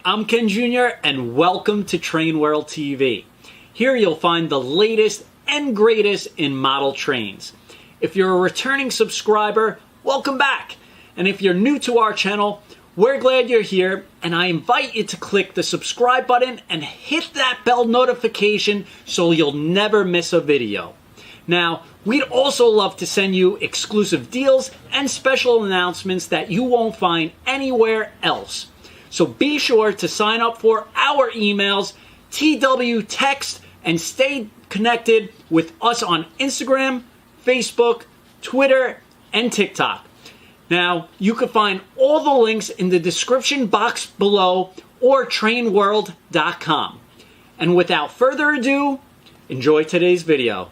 I'm Ken Jr. and welcome to Train World TV. Here you'll find the latest and greatest in model trains. If you're a returning subscriber, welcome back. And if you're new to our channel, we're glad you're here, and I invite you to click the subscribe button and hit that bell notification so you'll never miss a video. Now, we'd also love to send you exclusive deals and special announcements that you won't find anywhere else. So be sure to sign up for our emails, TW Text, and stay connected with us on Instagram, Facebook, Twitter, and TikTok. Now, you can find all the links in the description box below or trainworld.com. And without further ado, enjoy today's video.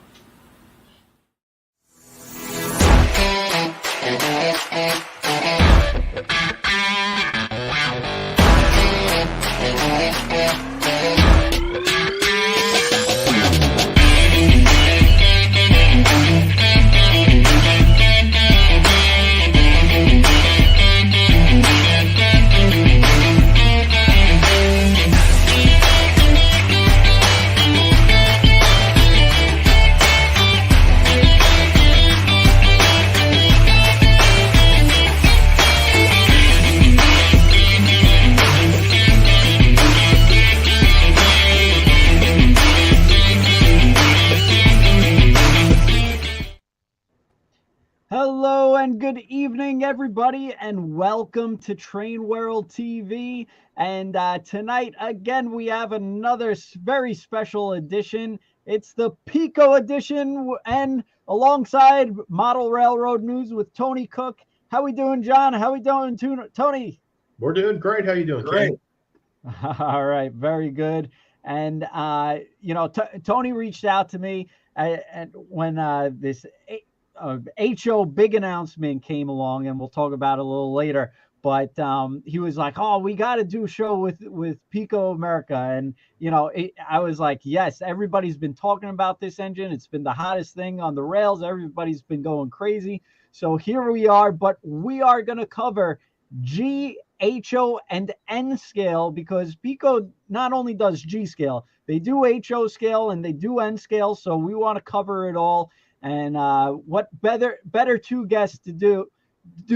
Hello and good evening, everybody, and welcome to Train World TV. And tonight, again, we have another very special edition. It's the Piko edition, and alongside Model Railroad News with Tony Cook. How we doing, John? How we doing, Tony? We're doing great. How you doing, Great. All right, very good. And you know, Tony reached out to me, and when this HO big announcement came along, and we'll talk about it a little later, but he was like, oh, we got to do a show with Piko America. And you know, I was like, yes, everybody's been talking about this engine. It's been the hottest thing on the rails. Everybody's been going crazy. So here we are, but we are going to cover G, HO, and N scale, because Piko not only does G scale, they do HO scale and they do N scale. So we want to cover it all. And what better two guests to do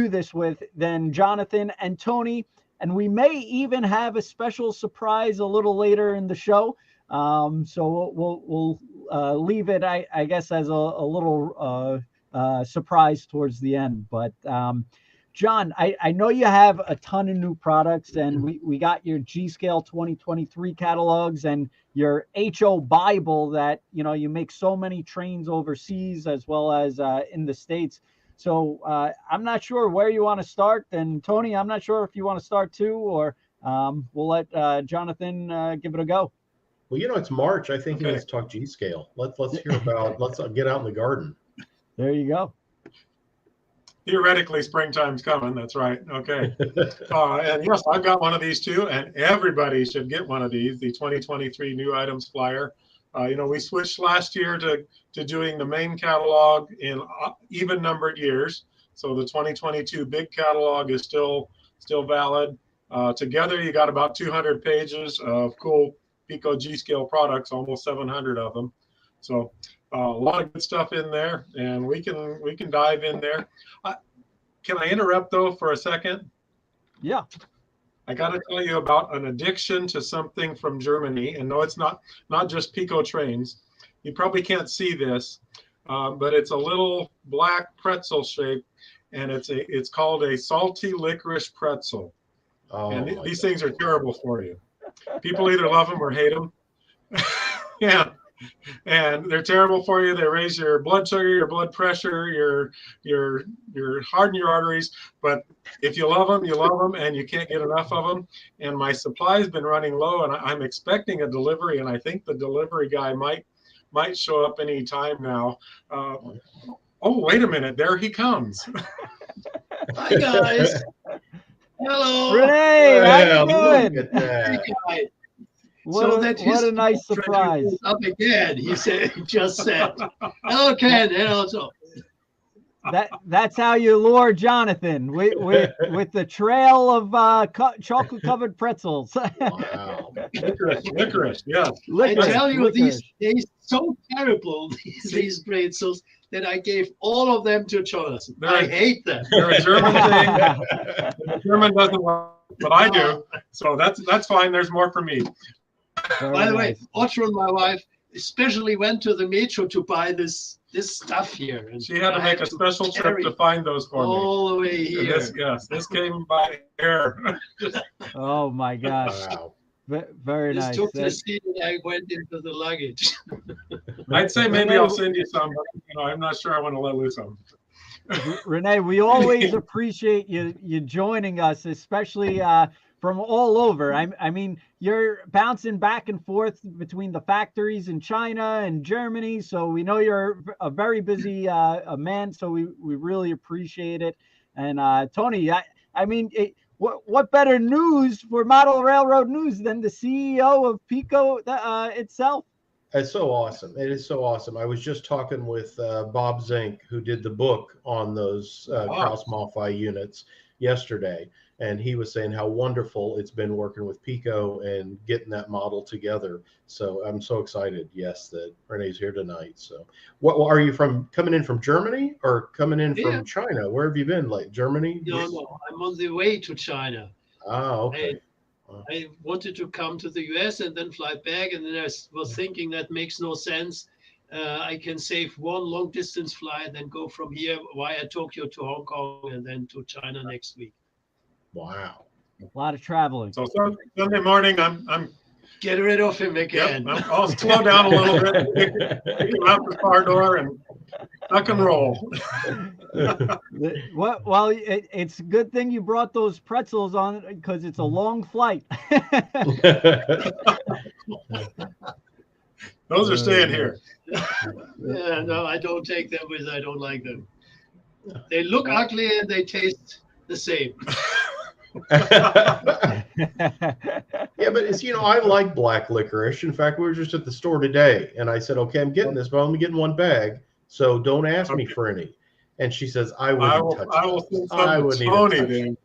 this with than Jonathan and Tony. And we may even have a special surprise a little later in the show. So we'll leave it, I guess, as a little surprise towards the end. But John, I know you have a ton of new products, and we got your G Scale 2023 catalogs and your HO Bible that, you know, you make so many trains overseas as well as in the States. So I'm not sure where you want to start. And Tony, I'm not sure if you want to start too, or we'll let Jonathan give it a go. Well, you know, it's March. I think let's talk G Scale. Let's hear about, let's get out in the garden. There you go. Theoretically, springtime's coming. That's right. Okay. And yes, I've got one of these too, and everybody should get one of these, the 2023 new items flyer. You know, we switched last year to doing the main catalog in even numbered years. So the 2022 big catalog is still valid. Together, you got about 200 pages of cool Piko G scale products, almost 700 of them. So a lot of good stuff in there, and we can dive in there. Can I interrupt though for a second? Yeah. I got to tell you about an addiction to something from Germany, and no, it's not just Piko trains. You probably can't see this, but it's a little black pretzel shape, and it's called a salty licorice pretzel. Oh, and these things are terrible for you. People either love them or hate them. Yeah. And they're terrible for you. They raise your blood sugar, your blood pressure, your harden your arteries. But if you love them, and you can't get enough of them. And my supply's been running low, and I'm expecting a delivery, and I think the delivery guy might show up any time now. Oh, wait a minute, there he comes. Hi guys. Hello. Renee, how you doing? Look at that. Hey, What a nice surprise. Up again, he just said, hello, Ken. Hello. So that's how you lure Jonathan with the trail of chocolate covered pretzels. Wow. Licorice, yeah. I tell you, licorice. these so terrible, these pretzels, that I gave all of them to Jonathan. I hate them. They're a German thing. The German doesn't like it, but I do. So that's fine. There's more for me. By the way, Audrey, my wife, especially went to the metro to buy this stuff here. And She had to make a special trip to find those for me. All the way here. This came by air. Oh my gosh. Wow. Very nice. This took the seat and I went into the luggage. I'd say maybe I'll send you some, but I'm not sure I want to let loose them. Renee, we always appreciate you joining us, especially from all over. I mean, you're bouncing back and forth between the factories in China and Germany, so we know you're a very busy man. So we really appreciate it. And Tony, I mean, what better news for Model Railroad News than the CEO of Piko itself? It's so awesome. It is so awesome. I was just talking with Bob Zink, who did the book on those Kraus Maffei units yesterday. And he was saying how wonderful it's been working with Piko and getting that model together. So I'm so excited, yes, that Renee's here tonight. So what are you coming in from Germany or coming in from China? Where have you been? Like Germany? No, I'm on the way to China. Oh, okay. I wanted to come to the US and then fly back, and then I was thinking that makes no sense. I can save one long distance flight and then go from here via Tokyo to Hong Kong and then to China next week. Wow. A lot of traveling. So Sunday morning, I'm get rid of him again. Yep, I'll slow down a little bit, take him out the car door, and tuck and roll. Well, it's a good thing you brought those pretzels on because it's a long flight. Those are staying here. Yeah, no, I don't take them because I don't like them. They look ugly and they taste the same. Yeah, but it's, I like black licorice. In fact, we were just at the store today and I said, okay, I'm getting this, but I'm only getting one bag. So don't ask me for any. And she says, I wouldn't touch I will send some to Tony then.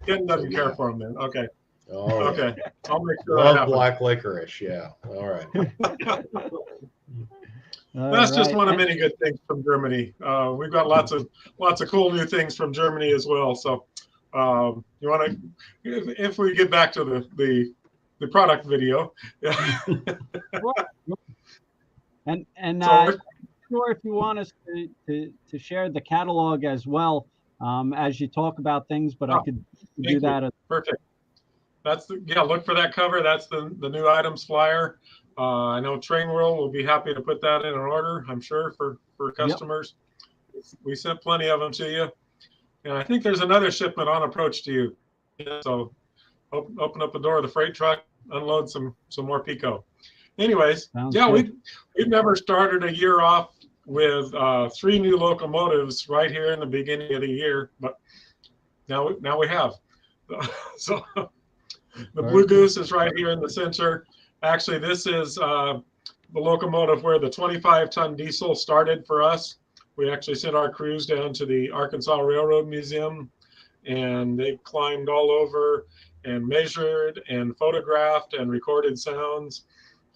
Ken doesn't care for them then. Okay. Oh, okay. I'll make sure love black licorice. Yeah. All right. That's just one of many good things from Germany. We've got lots of cool new things from Germany as well. So you want to, if we get back to the product video. and sure if you want us to share the catalog as well as you talk about things, but I could do that. Perfect. That's look for that cover. That's the new items flyer. I know Train World will be happy to put that in an order, I'm sure, for customers. Yep. We sent plenty of them to you. And I think there's another shipment on approach to you. So open up the door of the freight truck, unload some more Piko. Anyways, we've never started a year off with 3 new locomotives right here in the beginning of the year, but now we have. So the Blue Goose is right here in the center. Actually, this is the locomotive where the 25-ton diesel started for us. We actually sent our crews down to the Arkansas Railroad Museum, and they climbed all over and measured and photographed and recorded sounds.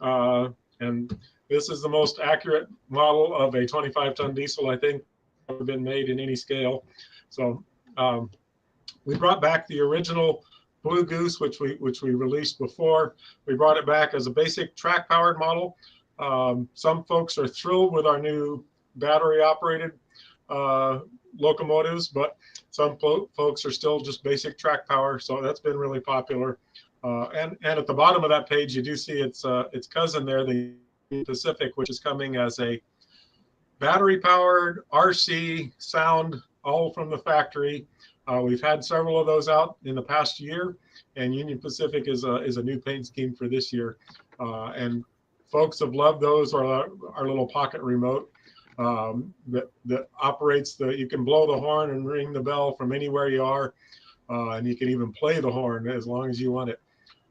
And this is the most accurate model of a 25-ton diesel, I think, ever been made in any scale. So we brought back the original Blue Goose, which we released before. We brought it back as a basic track-powered model. Some folks are thrilled with our new battery-operated locomotives, but some folks are still just basic track power. So that's been really popular. And at the bottom of that page, you do see its cousin there, the Pacific, which is coming as a battery-powered RC sound, all from the factory. We've had several of those out in the past year, and Union Pacific is a new paint scheme for this year. And folks have loved those, or our little pocket remote that operates you can blow the horn and ring the bell from anywhere you are, and you can even play the horn as long as you want it.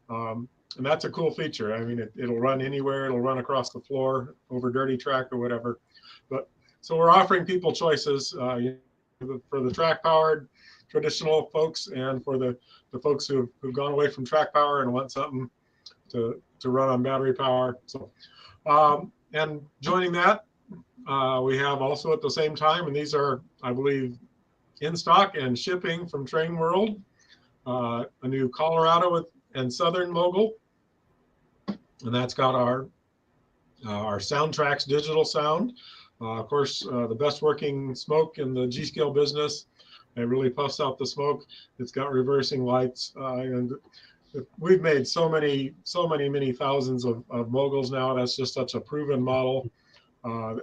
And that's a cool feature. I mean, it'll run anywhere. It'll run across the floor over dirty track or whatever. But so we're offering people choices. for the track powered traditional folks, and for the folks who've gone away from track power and want something to run on battery power. So, and joining that, we have also at the same time, and these are, I believe, in stock and shipping from Train World, a new Colorado and Southern mogul, and that's got our Soundtracks digital sound. Of course, the best working smoke in the G-Scale business. It really puffs out the smoke. It's got reversing lights, and we've made so many thousands of moguls now. That's just such a proven model.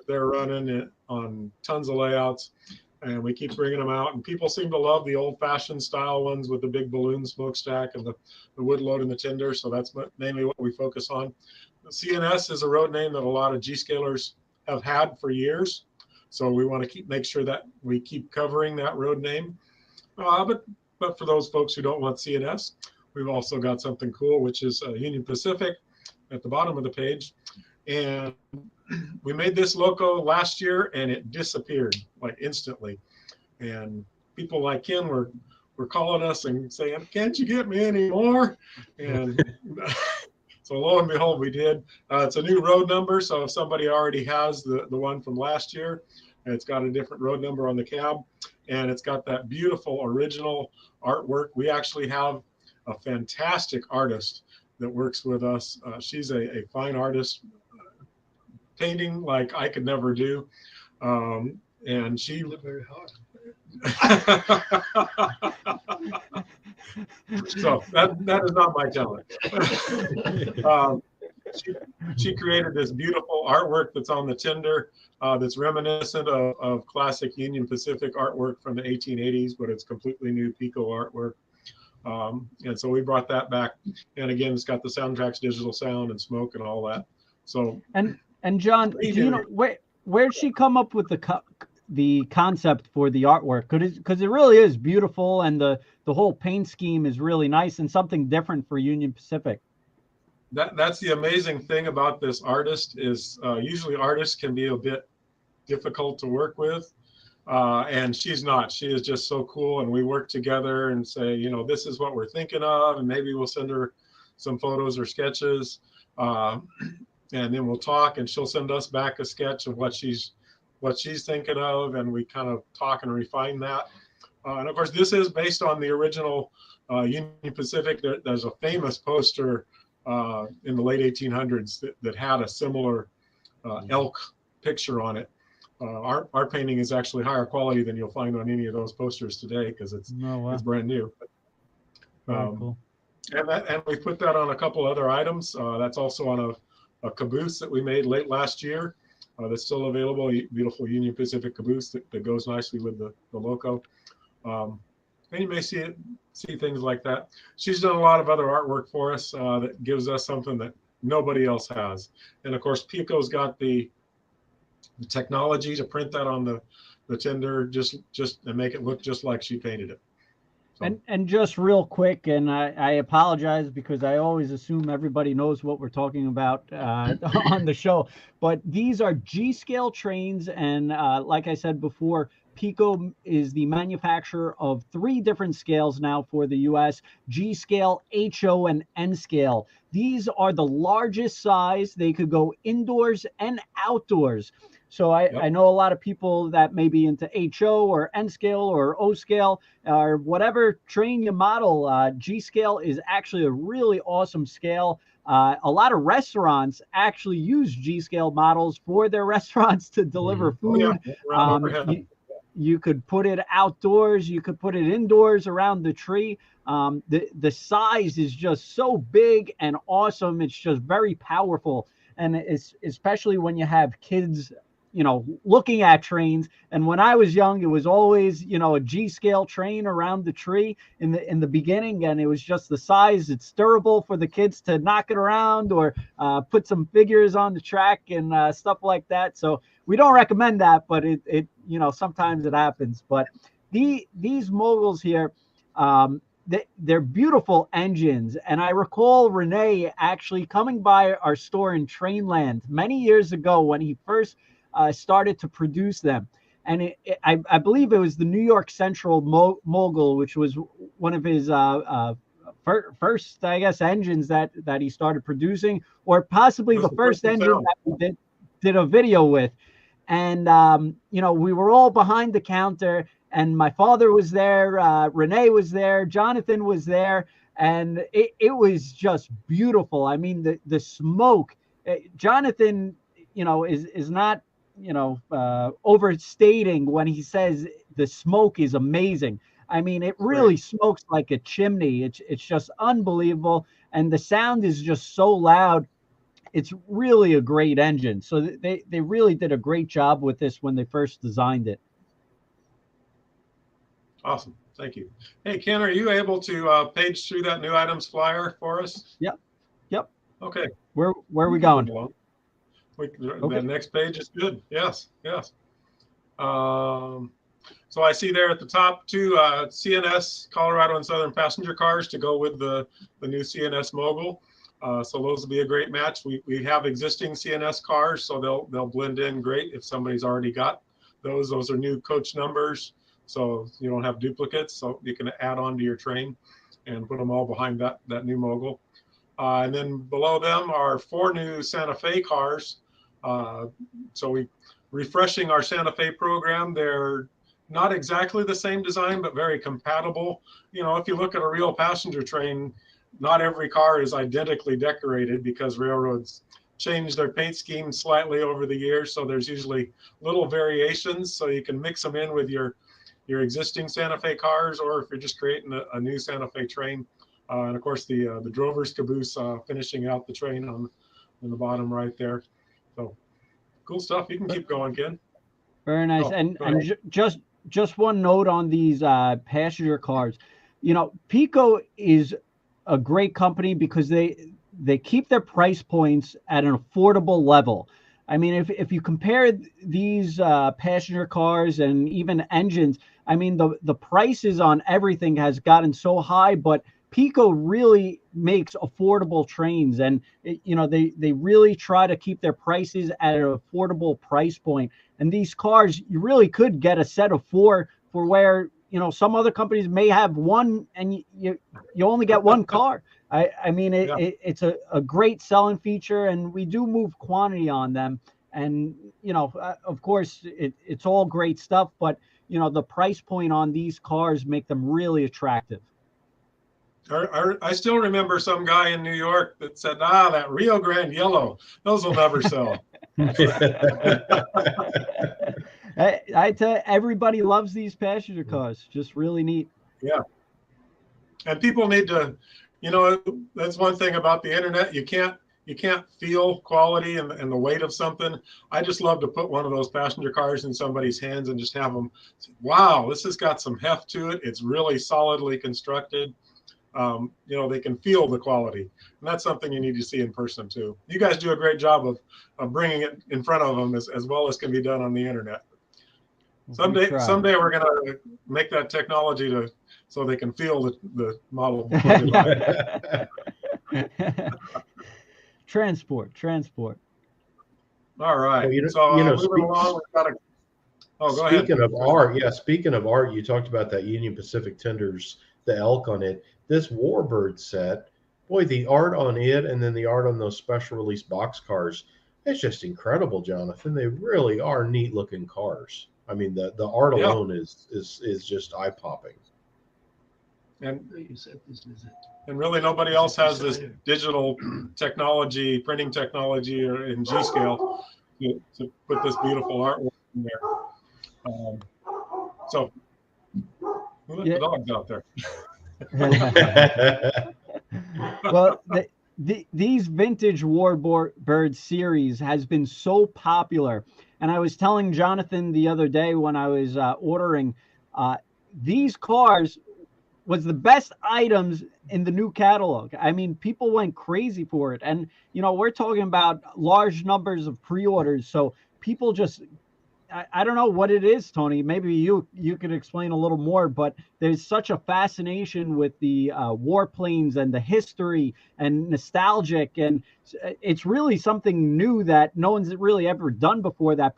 They're running it on tons of layouts, and we keep bringing them out. And people seem to love the old-fashioned style ones with the big balloon smokestack and the wood load in the tinder. So that's mainly what we focus on. The CNS is a road name that a lot of G-scalers have had for years. So we want to make sure that we keep covering that road name. But for those folks who don't want CNS, we've also got something cool, which is Union Pacific at the bottom of the page. And we made this logo last year, and it disappeared like instantly. And people like Ken were calling us and saying, "Can't you get me any more?" And so lo and behold, we did. It's a new road number, so if somebody already has the one from last year, it's got a different road number on the cab, and it's got that beautiful original artwork. We actually have a fantastic artist that works with us. She's a fine artist, painting like I could never do, and she very hard. So that is not my talent. She created this beautiful artwork that's on the tinder, that's reminiscent of classic Union Pacific artwork from the 1880s, but it's completely new Piko artwork. And so we brought that back. And again, it's got the Soundtracks digital sound and smoke and all that. So and John, do you know where'd she come up with the concept for the artwork? Because it really is beautiful, and the whole paint scheme is really nice and something different for Union Pacific. That's the amazing thing about this artist is usually artists can be a bit difficult to work with, and she's not. She is just so cool, and we work together and say, this is what we're thinking of, and maybe we'll send her some photos or sketches, and then we'll talk, and she'll send us back a sketch of what she's thinking of, and we kind of talk and refine that. And of course, this is based on the original Union Pacific. There's a famous poster in the late 1800s that had a similar elk picture on it. Our painting is actually higher quality than you'll find on any of those posters today, because it's brand new. Cool. And we put that on a couple other items. That's also on a caboose that we made late last year. That's still available. Beautiful Union Pacific caboose that goes nicely with the loco. And you may see things like that. She's done a lot of other artwork for us that gives us something that nobody else has. And of course, Piko's got the technology to print that on the tinder just and make it look just like she painted it. So. And just real quick, and I apologize because I always assume everybody knows what we're talking about on the show, but these are G-scale trains, and like I said before, Piko is the manufacturer of 3 different scales now for the U.S., G scale, HO, and N scale. These are the largest size. They could go indoors and outdoors. So I know a lot of people that may be into HO or N scale or O scale or whatever train you model. G scale is actually a really awesome scale. A lot of restaurants actually use G scale models for their restaurants to deliver food. You could put it outdoors. You could put it indoors around the tree. The size is just so big and awesome. It's just very powerful. And it's especially when you have kids, looking at trains. And when I was young, it was always, a G scale train around the tree in the beginning. And it was just the size. It's durable for the kids to knock it around or put some figures on the track and stuff like that. So we don't recommend that, but it sometimes it happens. But these moguls here, they're beautiful engines. And I recall Renee actually coming by our store in Trainland many years ago when he first started to produce them. and I believe it was the New York Central Mogul, which was one of his first, I guess, engines that he started producing, or possibly the first engine that we did a video with. And we were all behind the counter, and my father was there, Renee was there, Jonathan was there, and it was just beautiful. I mean, the smoke. Jonathan, is not overstating when he says the smoke is amazing. I mean, it really smokes like a chimney. It's just unbelievable, and the sound is just so loud. It's really a great engine. So they really did a great job with this when they first designed it. Awesome. Thank you. Hey, Ken, are you able to page through that new items flyer for us? Yep. Okay. Where are we going? The next page is good. Yes. So I see there at the top 2 CNS Colorado and Southern passenger cars to go with the new CNS Mogul. So those will be a great match. We have existing CNS cars, so they'll blend in great if somebody's already got those. Those are new coach numbers, so you don't have duplicates. So you can add on to your train and put them all behind that new Mogul. And then below them are 4 new Santa Fe cars. So we refreshing our Santa Fe program. They're not exactly the same design, but very compatible. If you look at a real passenger train, not every car is identically decorated because railroads change their paint scheme slightly over the years. So there's usually little variations. So you can mix them in with your existing Santa Fe cars, or if you're just creating a new Santa Fe train. And of course, the drover's caboose finishing out the train on the bottom right there. So cool stuff. You can keep going, Ken. Very nice. And just one note on these passenger cars. Piko is a great company because they keep their price points at an affordable level. I mean, if you compare these passenger cars and even engines, I mean, the prices on everything has gotten so high, but Piko really makes affordable trains, and they really try to keep their prices at an affordable price point. And these cars, you really could get a set of 4 for where some other companies may have one, and you only get one car. I mean, it's a great selling feature, and we do move quantity on them. And of course, it's all great stuff, but the price point on these cars make them really attractive. I still remember some guy in New York that said, that Rio Grande yellow, those will never sell. I tell you, everybody loves these passenger cars. Just really neat. Yeah. And people need to, that's one thing about the internet. You can't feel quality and the weight of something. I just love to put one of those passenger cars in somebody's hands and just have them, wow, this has got some heft to it. It's really solidly constructed. They can feel the quality, and that's something you need to see in person too. You guys do a great job of bringing it in front of them as well as can be done on the internet. Someday we're going to make that technology so they can feel the model. Transport. All right. Speaking of art, you talked about that Union Pacific Tenders, the elk on it. This Warbird set, boy, the art on it and then the art on those special release boxcars, it's just incredible, Jonathan. They really are neat looking cars. I mean, the art alone is just eye popping. And really nobody else has this digital technology, printing technology or in G scale to put this beautiful artwork in there. So who let the dogs out there? Well, these vintage Warbird series has been so popular, and I was telling Jonathan the other day when I was ordering these cars was the best items in the new catalog. I mean, people went crazy for it, and we're talking about large numbers of pre-orders, so people just I don't know what it is, Tony. Maybe you could explain a little more, but there's such a fascination with the warplanes and the history and nostalgic, and it's really something new that no one's really ever done before that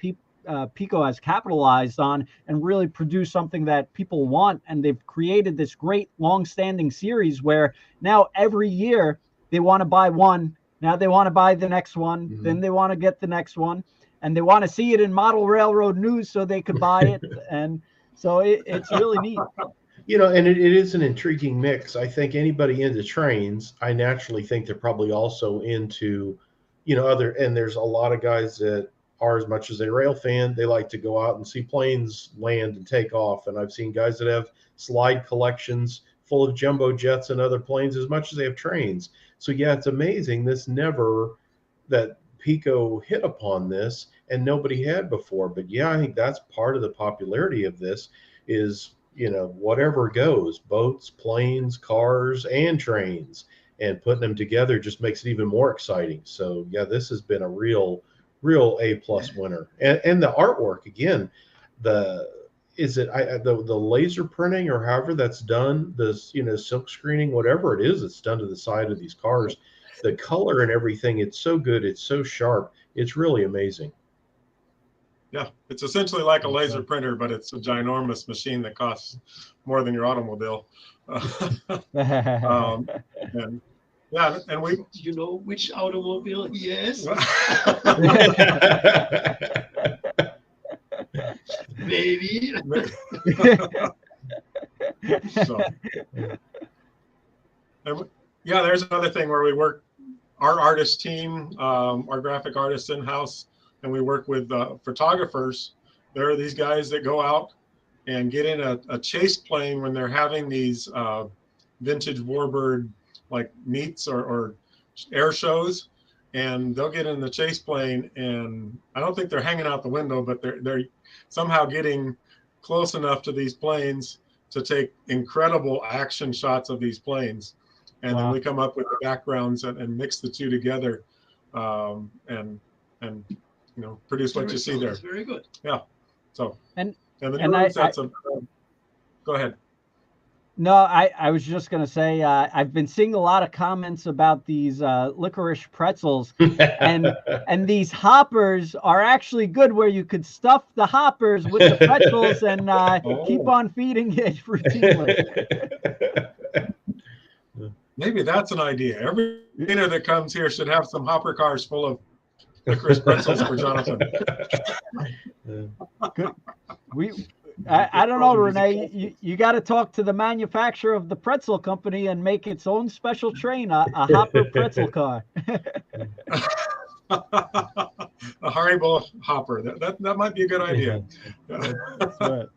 Pico has capitalized on and really produced something that people want. And they've created this great long-standing series where now every year they want to buy one. Now they want to buy the next one. Mhm. Then they want to get the next one. And they want to see it in model railroad news so they could buy it. And so it's really neat. And it is an intriguing mix. I think anybody into trains, I naturally think they're probably also into, and there's a lot of guys that are, as much as a rail fan, they like to go out and see planes land and take off. And I've seen guys that have slide collections full of jumbo jets and other planes as much as they have trains. So yeah, it's amazing. That Pico hit upon this and nobody had before. But yeah, I think that's part of the popularity of this is, whatever goes, boats, planes, cars, and trains, and putting them together just makes it even more exciting. So yeah, this has been a real A+ winner. And the artwork, again, the laser printing or however that's done, this, silk screening, whatever it is, it's done to the side of these cars, the color and everything, it's so good, it's so sharp, it's really amazing. Yeah, it's essentially like a laser printer, but it's a ginormous machine that costs more than your automobile. And yeah, and we. Do you know which automobile he has? Maybe. So, and, yeah, there's another thing where we work, our artist team, our graphic artists in-house, and we work with photographers. There are these guys that go out and get in a chase plane when they're having these vintage warbird like meets or air shows, and they'll get in the chase plane, and I don't think they're hanging out the window, but they're somehow getting close enough to these planes to take incredible action shots of these planes. And then we come up with the backgrounds and mix the two together, and produce what you see there. That's very good. Yeah. So and the new sets of. Go ahead. No, I was just going to say, I've been seeing a lot of comments about these licorice pretzels, and these hoppers are actually good where you could stuff the hoppers with the pretzels and keep on feeding it routinely. Maybe that's an idea. Every dinner that comes here should have some hopper cars full of licorice pretzels for Jonathan. Good. I don't know, Renee. You got to talk to the manufacturer of the pretzel company and make its own special train, a hopper pretzel car. A Haribo hopper. That might be a good idea. That's right.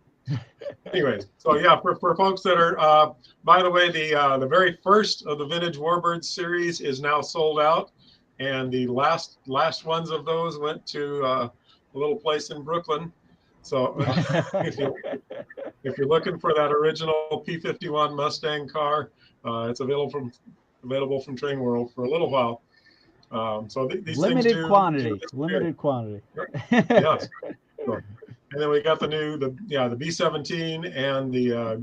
Anyway, so yeah, for folks that are, by the way, the very first of the Vintage Warbirds series is now sold out, and the last ones of those went to a little place in Brooklyn. So if you're looking for that original P-51 Mustang car, it's available from Train World for a little while. So these limited things quantity. Yes. So, and then we got the B-17 and the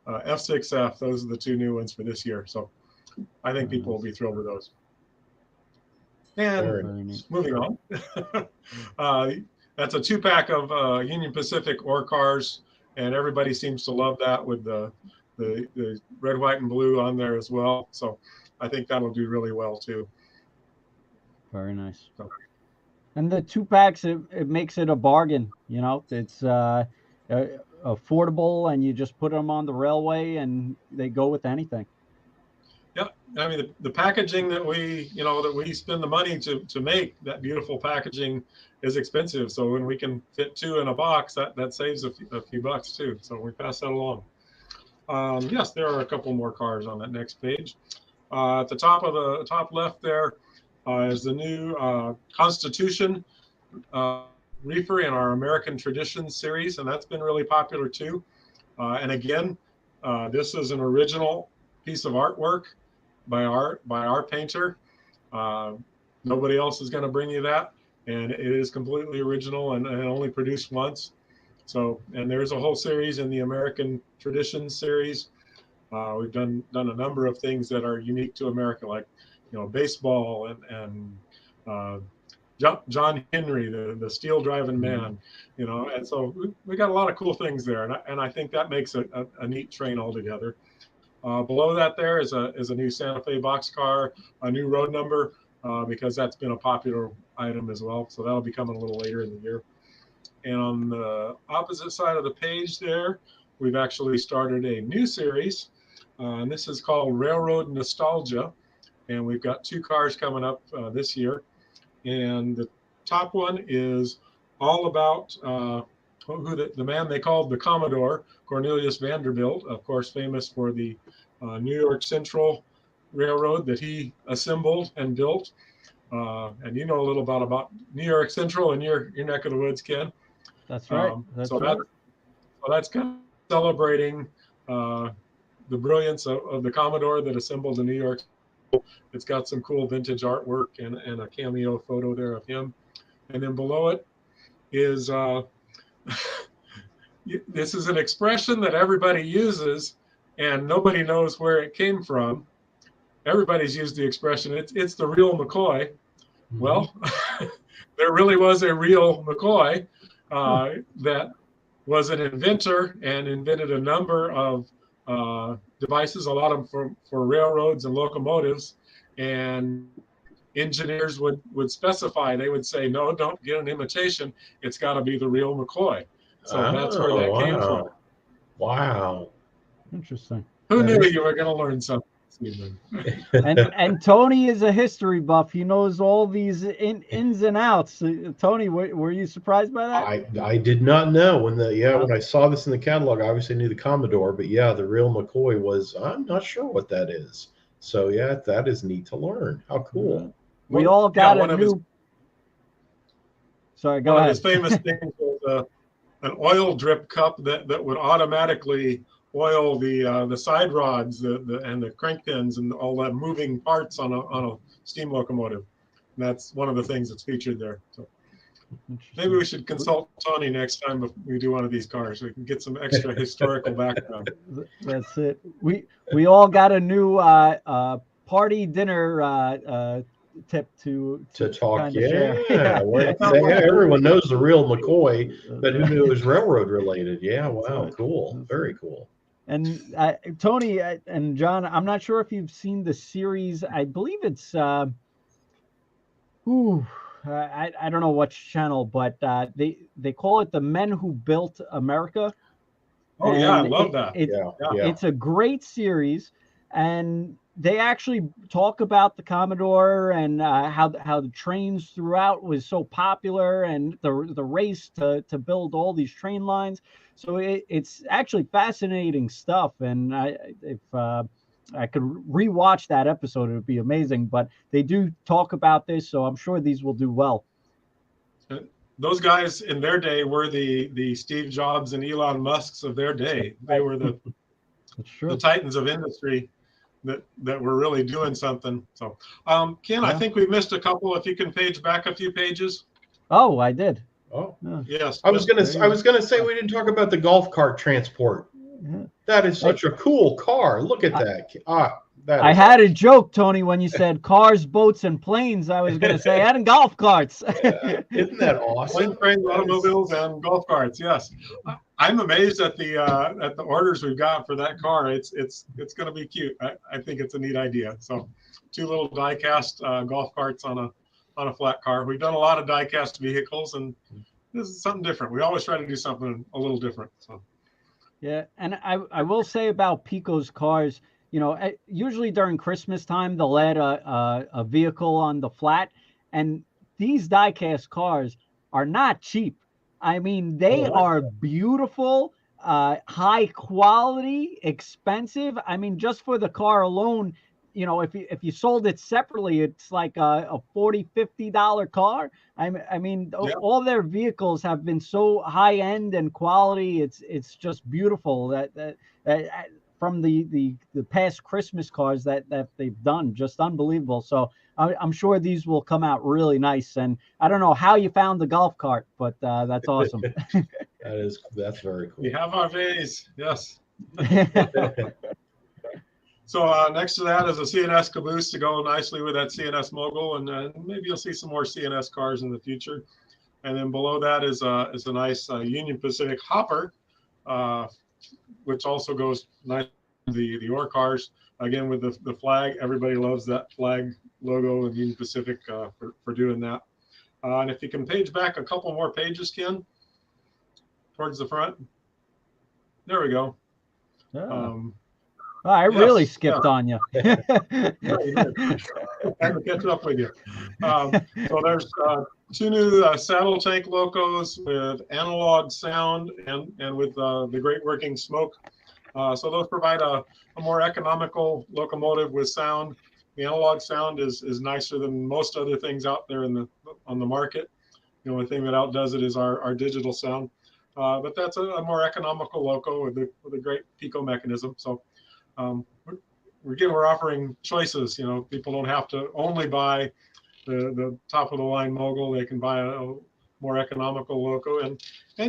F6F. Those are the two new ones for this year. So I think people will be thrilled with those. And moving on. That's a 2-pack of Union Pacific ore cars, and everybody seems to love that with the red, white, and blue on there as well. So I think that'll do really well too. Very nice. So. And the 2-packs, it makes it a bargain. It's affordable, and you just put them on the railway, and they go with anything. Yeah, I mean the packaging that we spend the money to make, that beautiful packaging, is expensive. So when we can fit 2 in a box, that saves a few bucks too. So we pass that along. Yes, there are a couple more cars on that next page. At the top left there is the new Constitution reefer in our American Traditions series, and that's been really popular too. And again, this is an original piece of artwork by our painter. Nobody else is going to bring you that, and it is completely original and only produced once. So, and there's a whole series in the American Traditions series. We've done a number of things that are unique to America, like baseball and John Henry, the steel driving man, and so we got a lot of cool things there, and I think that makes a neat train altogether. Below that there is a new Santa Fe boxcar, a new road number, because that's been a popular item as well. So that'll be coming a little later in the year. And on the opposite side of the page there, we've actually started a new series, and this is called Railroad Nostalgia. And we've got 2 cars coming up this year. And the top one is all about who the man they called the Commodore, Cornelius Vanderbilt, of course, famous for the New York Central Railroad that he assembled and built. And you know a little about New York Central in your neck of the woods, Ken. That's right. That's kind of celebrating the brilliance of the Commodore that assembled the New York. It's got some cool vintage artwork and a cameo photo there of him. And then below it is this is an expression that everybody uses and nobody knows where it came from. Everybody's used the expression, it's the real McCoy. Mm-hmm. Well, there really was a real McCoy that was an inventor and invented a number of devices, a lot of them for railroads and locomotives, and engineers would specify, they would say, no, don't get an imitation, it's got to be the real McCoy. So that's where that came from. Wow. Interesting. Who knew you were going to learn something this evening? and Tony is a history buff. He knows all these ins and outs. Tony, were you surprised by that? I did not know when I saw this in the catalog. I obviously knew the Commodore, but yeah, the real McCoy was. I'm not sure what that is. So yeah, that is neat to learn. How cool! We all got a new. Sorry, go ahead. One of his famous things was an oil drip cup that would automatically oil the side rods, and the crank pins and all that moving parts on a steam locomotive. And that's one of the things that's featured there. So maybe we should consult Tony next time if we do one of these cars. We can get some extra historical background. That's it. We all got a new party dinner tip to talk. Yeah. Everyone knows the real McCoy, but who knew it was railroad related? Yeah. Wow. Cool. Very cool. And Tony and John, I'm not sure if you've seen the series. I believe it's I don't know which channel, but they call it The Men Who Built America. Oh, and yeah, I love that. It's a great series, and they actually talk about the Commodore and how the trains throughout was so popular, and the race to build all these train lines. So it's actually fascinating stuff, and if I could rewatch that episode, it would be amazing. But they do talk about this, so I'm sure these will do well. Those guys in their day were the Steve Jobs and Elon Musks of their day. They were the titans of industry that were really doing something. So, Ken, I think we missed a couple. If you can page back a few pages. Oh, I did. Oh, yes. I was gonna say we didn't talk about the golf cart transport. Yeah. That is such a cool car. Look at that. I had a joke, Tony, when you said cars, boats, and planes. I was going to say, and golf carts. Yeah. Isn't that awesome? Planes, automobiles, and golf carts. Yes, I'm amazed at the orders we've got for that car. It's going to be cute. I think it's a neat idea. So, 2 little die-cast golf carts on a flat car. We've done a lot of die-cast vehicles, and this is something different. We always try to do something a little different. So. Yeah, and I will say about Piko's cars, usually during Christmas time, they'll add a vehicle on the flat, and these die-cast cars are not cheap. I mean, they are beautiful, high quality, expensive. I mean, just for the car alone, if you sold it separately, it's like a $40, $50 car. I mean, all their vehicles have been so high end and quality. It's just beautiful that from the past Christmas cars that they've done, just unbelievable. So I'm sure these will come out really nice. And I don't know how you found the golf cart, but that's awesome. That's very cool. We have our vase, yes. So next to that is a CNS caboose to go nicely with that CNS mogul, and maybe you'll see some more CNS cars in the future. And then below that is a nice Union Pacific hopper, which also goes nice with the ore cars. Again, with the flag, everybody loves that flag logo of Union Pacific for doing that. And if you can page back a couple more pages, Ken, towards the front. There we go. Yeah. I really skipped on you. I can catch up with you. So there's two new saddle tank locos with analog sound and with the great working smoke. So those provide a more economical locomotive with sound. The analog sound is nicer than most other things out there on the market. The only thing that outdoes it is our digital sound. But that's a more economical loco with a great Piko mechanism. So we're offering choices. People don't have to only buy the top of the line mogul. They can buy a more economical loco, and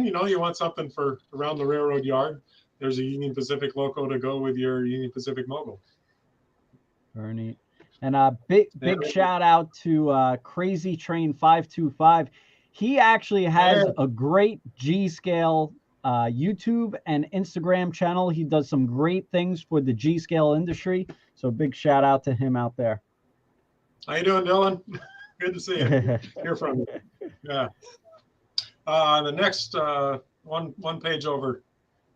you want something for around the railroad yard. There's a Union Pacific loco to go with your Union Pacific mogul. Very neat. And a big shout out to Crazy Train 525. He actually has a great G-scale YouTube and Instagram channel. He does some great things for the G-scale industry. So big shout out to him out there. How you doing, Dylan? Good to see you. Hear from you. Yeah. The next one page over.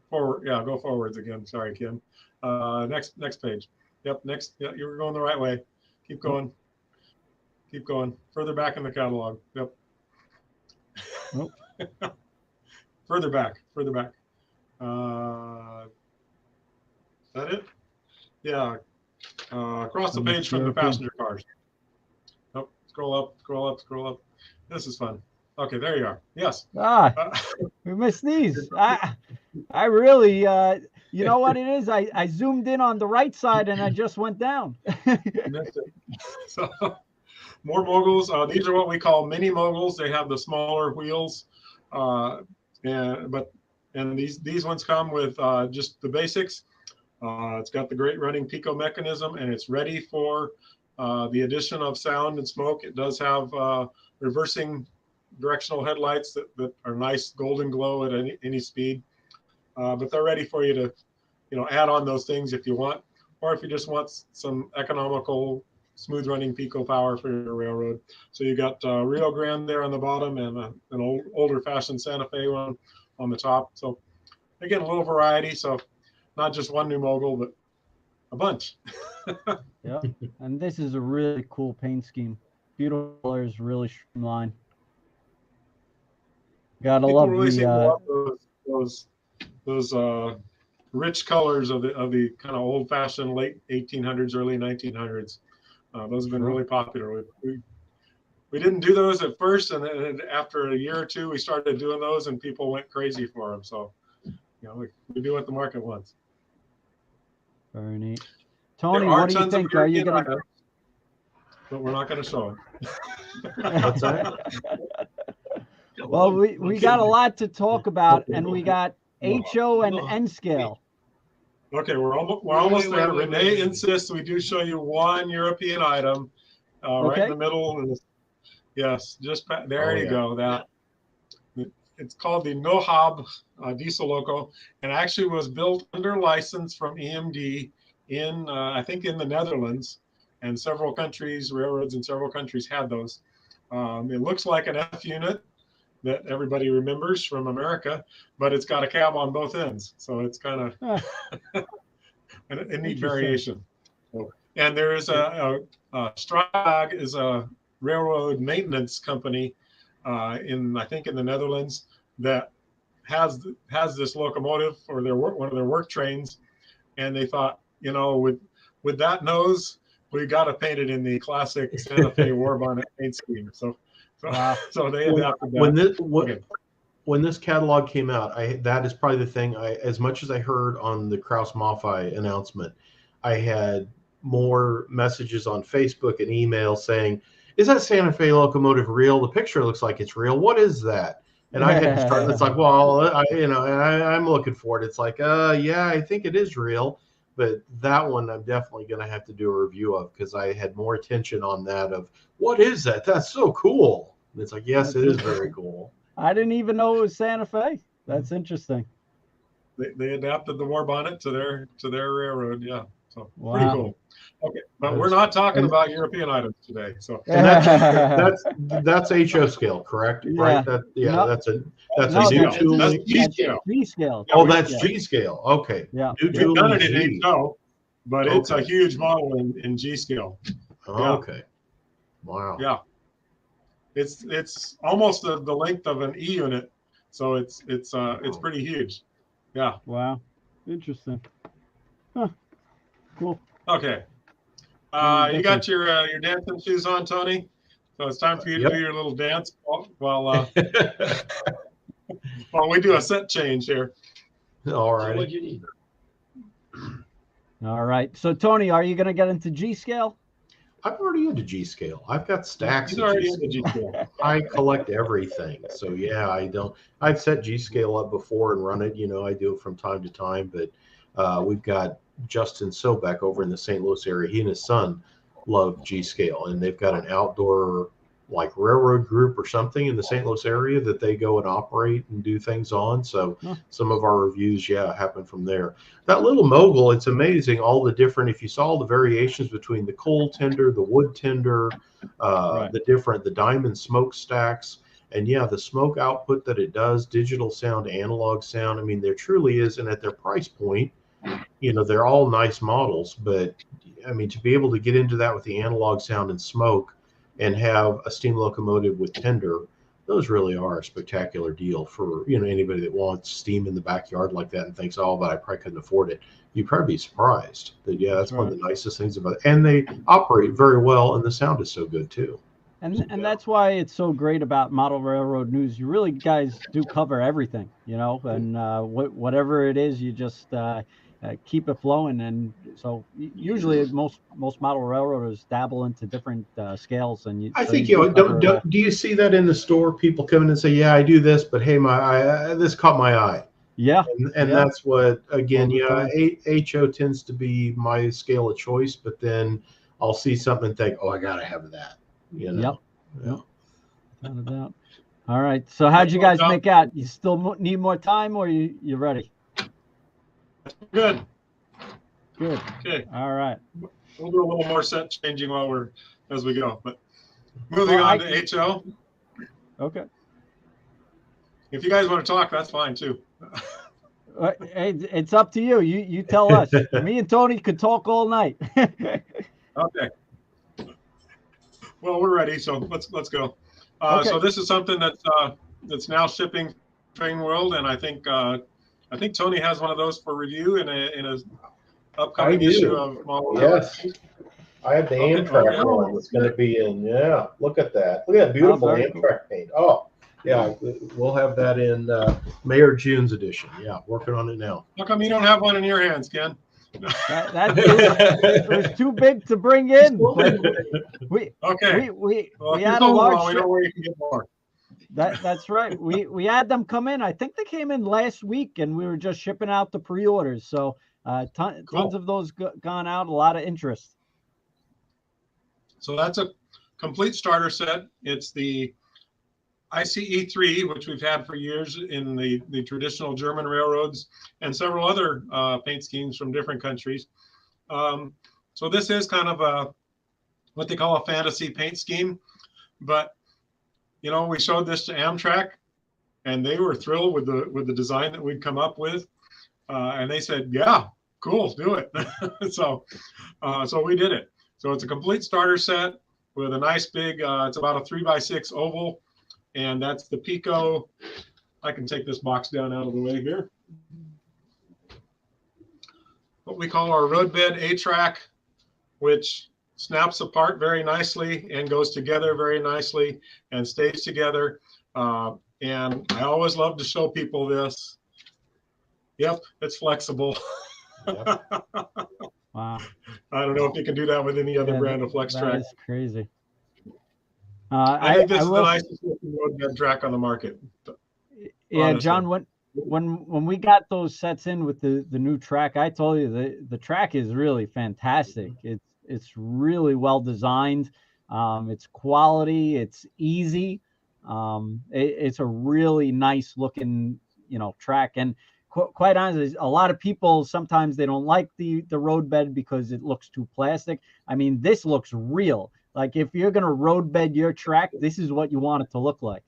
Forward. Yeah, go forwards again. Sorry, Kim. Next page. Yep. Next. Yeah, you were going the right way. Keep going. Keep going. Further back in the catalog. Yep. Nope. Further back. Further back. Is that it? Yeah. Across the page from the passenger cars. Nope. Scroll up. Scroll up. Scroll up. This is fun. Okay, there you are. Yes. We missed these. I really, you know what it is? I zoomed in on the right side and I just went down. So, more moguls. These are what we call mini moguls. They have the smaller wheels, and these ones come with just the basics. It's got the great running Piko mechanism, and it's ready for the addition of sound and smoke. It does have reversing directional headlights that are nice golden glow at any speed, but they're ready for you to add on those things if you want, or if you just want some economical smooth running Piko power for your railroad. So you got Rio Grande there on the bottom and an older fashioned Santa Fe one on the top. So again, a little variety. So not just one new mogul, but a bunch. Yeah, and this is a really cool paint scheme. Beautiful colors, really streamlined. Gotta People love really seem to love those rich colors of the kind of old fashioned late 1800s, early 1900s. Those have been really popular. We didn't do those at first, and then after a year or two, we started doing those, and people went crazy for them. So, we do what the market wants. Very neat. Tony, what do you think? Are you gonna? But we're not going to show it. What's that? Well, we got a lot to talk about, and we got HO and N scale. Okay, we're almost there. Renee insists we do show you one European item right in the middle. Yes, just there you go. That it's called the Nohab diesel loco, and actually was built under license from EMD in I think in the Netherlands, and several countries, railroads in several countries had those. It looks like an F unit that everybody remembers from America, but it's got a cab on both ends, so it's kind of a neat variation. And there is a Strag is a railroad maintenance company I think in the Netherlands that has this locomotive for one of their work trains, and they thought, with that nose, we got to paint it in the classic Santa Fe war bonnet paint scheme. So they adapted that. When this catalog came out, that is probably the thing. As much as I heard on the Kraus Maffei announcement, I had more messages on Facebook and email saying, "Is that Santa Fe locomotive real? The picture looks like it's real. What is that?" And I had to start. It's like, well, I'm looking for it. It's like, yeah, I think it is real, But that one I'm definitely going to have to do a review of because I had more attention on that of what is that? That's so cool. And it's like, yes, it is very cool. I didn't even know it was Santa Fe. That's interesting. They adapted the war bonnet to their railroad. Yeah, so Wow. pretty cool. Okay, but we're not talking about European items today. So and that's HO scale, correct? Yeah. Right. No. That's a No, new that's tooling. G scale. G scale. Oh, that's G scale. Okay. Yeah. New We've done tooling it in G. HO, but it's a Okay. huge model in G scale. Oh, okay. Wow. Yeah, it's almost the length of an E unit, so it's pretty huge. Yeah. Wow. Interesting. Huh. Cool. Okay. You got your dancing shoes on, Tony. So it's time for you to do your little dance while we do a set change here. All right. What you need. All right. So Tony, are you going to get into G scale? I'm already into G scale. I've got stacks He's of already G into G scale. I collect everything. So yeah, I've set G scale up before and run it. I do it from time to time, but we've got Justin Sobek over in the St. Louis area. He and his son love G scale, and they've got an outdoor like railroad group or something in the St. Louis area that they go and operate and do things on. So some of our reviews, happen from there. That little mogul, it's amazing all the different, if you saw all the variations between the coal tender, the wood tender, the diamond smokestacks, and the smoke output that it does, digital sound, analog sound. I mean, there truly is, and at their price point, they're all nice models, but I mean, to be able to get into that with the analog sound and smoke and have a steam locomotive with tender, those really are a spectacular deal for, anybody that wants steam in the backyard like that and thinks, oh, but I probably couldn't afford it. You'd probably be surprised. But that's one of the nicest things about it. And they operate very well, and the sound is so good too. And that's why it's so great about Model Railroad News. You really guys do cover everything, and whatever it is, you just keep it flowing. And so usually most model railroaders dabble into different scales. And I think do you see that in the store? People come in and say, "Yeah, I do this, but hey, this caught my eye." Yeah, and that's what again. HO tends to be my scale of choice, but then I'll see something and think, "Oh, I gotta have that." Yep. Without a doubt. All right. So how'd you guys make out? You still need more time, or you ready? Good. Okay. All right. We'll do a little more set changing as we go. But moving on to HO. Okay. If you guys want to talk, that's fine too. Hey, it's up to you. You tell us. Me and Tony could talk all night. Okay. Well, we're ready, so let's go. Okay. So this is something that's now shipping Train World, and I think Tony has one of those for review in a upcoming issue of Model. Yes, I have the Amtrak one that's going to be in. Yeah, look at that. Look at that beautiful Amtrak paint. Oh, yeah, we'll have that in May or June's edition. Yeah, working on it now. How come you don't have one in your hands, Ken? It was too big to bring in. We had a large. We know where you can get more. That's right. We had them come in. I think they came in last week, and we were just shipping out the pre-orders. So tons of those gone out. A lot of interest. So that's a complete starter set. It's the ICE3, which we've had for years in the traditional German railroads and several other paint schemes from different countries. So this is kind of what they call a fantasy paint scheme. But, we showed this to Amtrak, and they were thrilled with the design that we'd come up with. And they said, yeah, cool, do it. So we did it. So it's a complete starter set with a nice big, it's about a 3x6 oval. And that's the Piko. I can take this box down out of the way here. What we call our roadbed A-track, which snaps apart very nicely and goes together very nicely and stays together. And I always love to show people this. Yep, it's flexible. Yep. Wow. I don't know if you can do that with any other brand of flex track. That is crazy. I think this is the nicest looking roadbed track on the market. Yeah, honestly. John, when we got those sets in with the new track, I told you the track is really fantastic. It's really well designed. It's quality. It's easy. It's a really nice looking, track. And quite honestly, a lot of people sometimes they don't like the road bed because it looks too plastic. I mean, this looks real. Like if you're gonna road bed your track, this is what you want it to look like.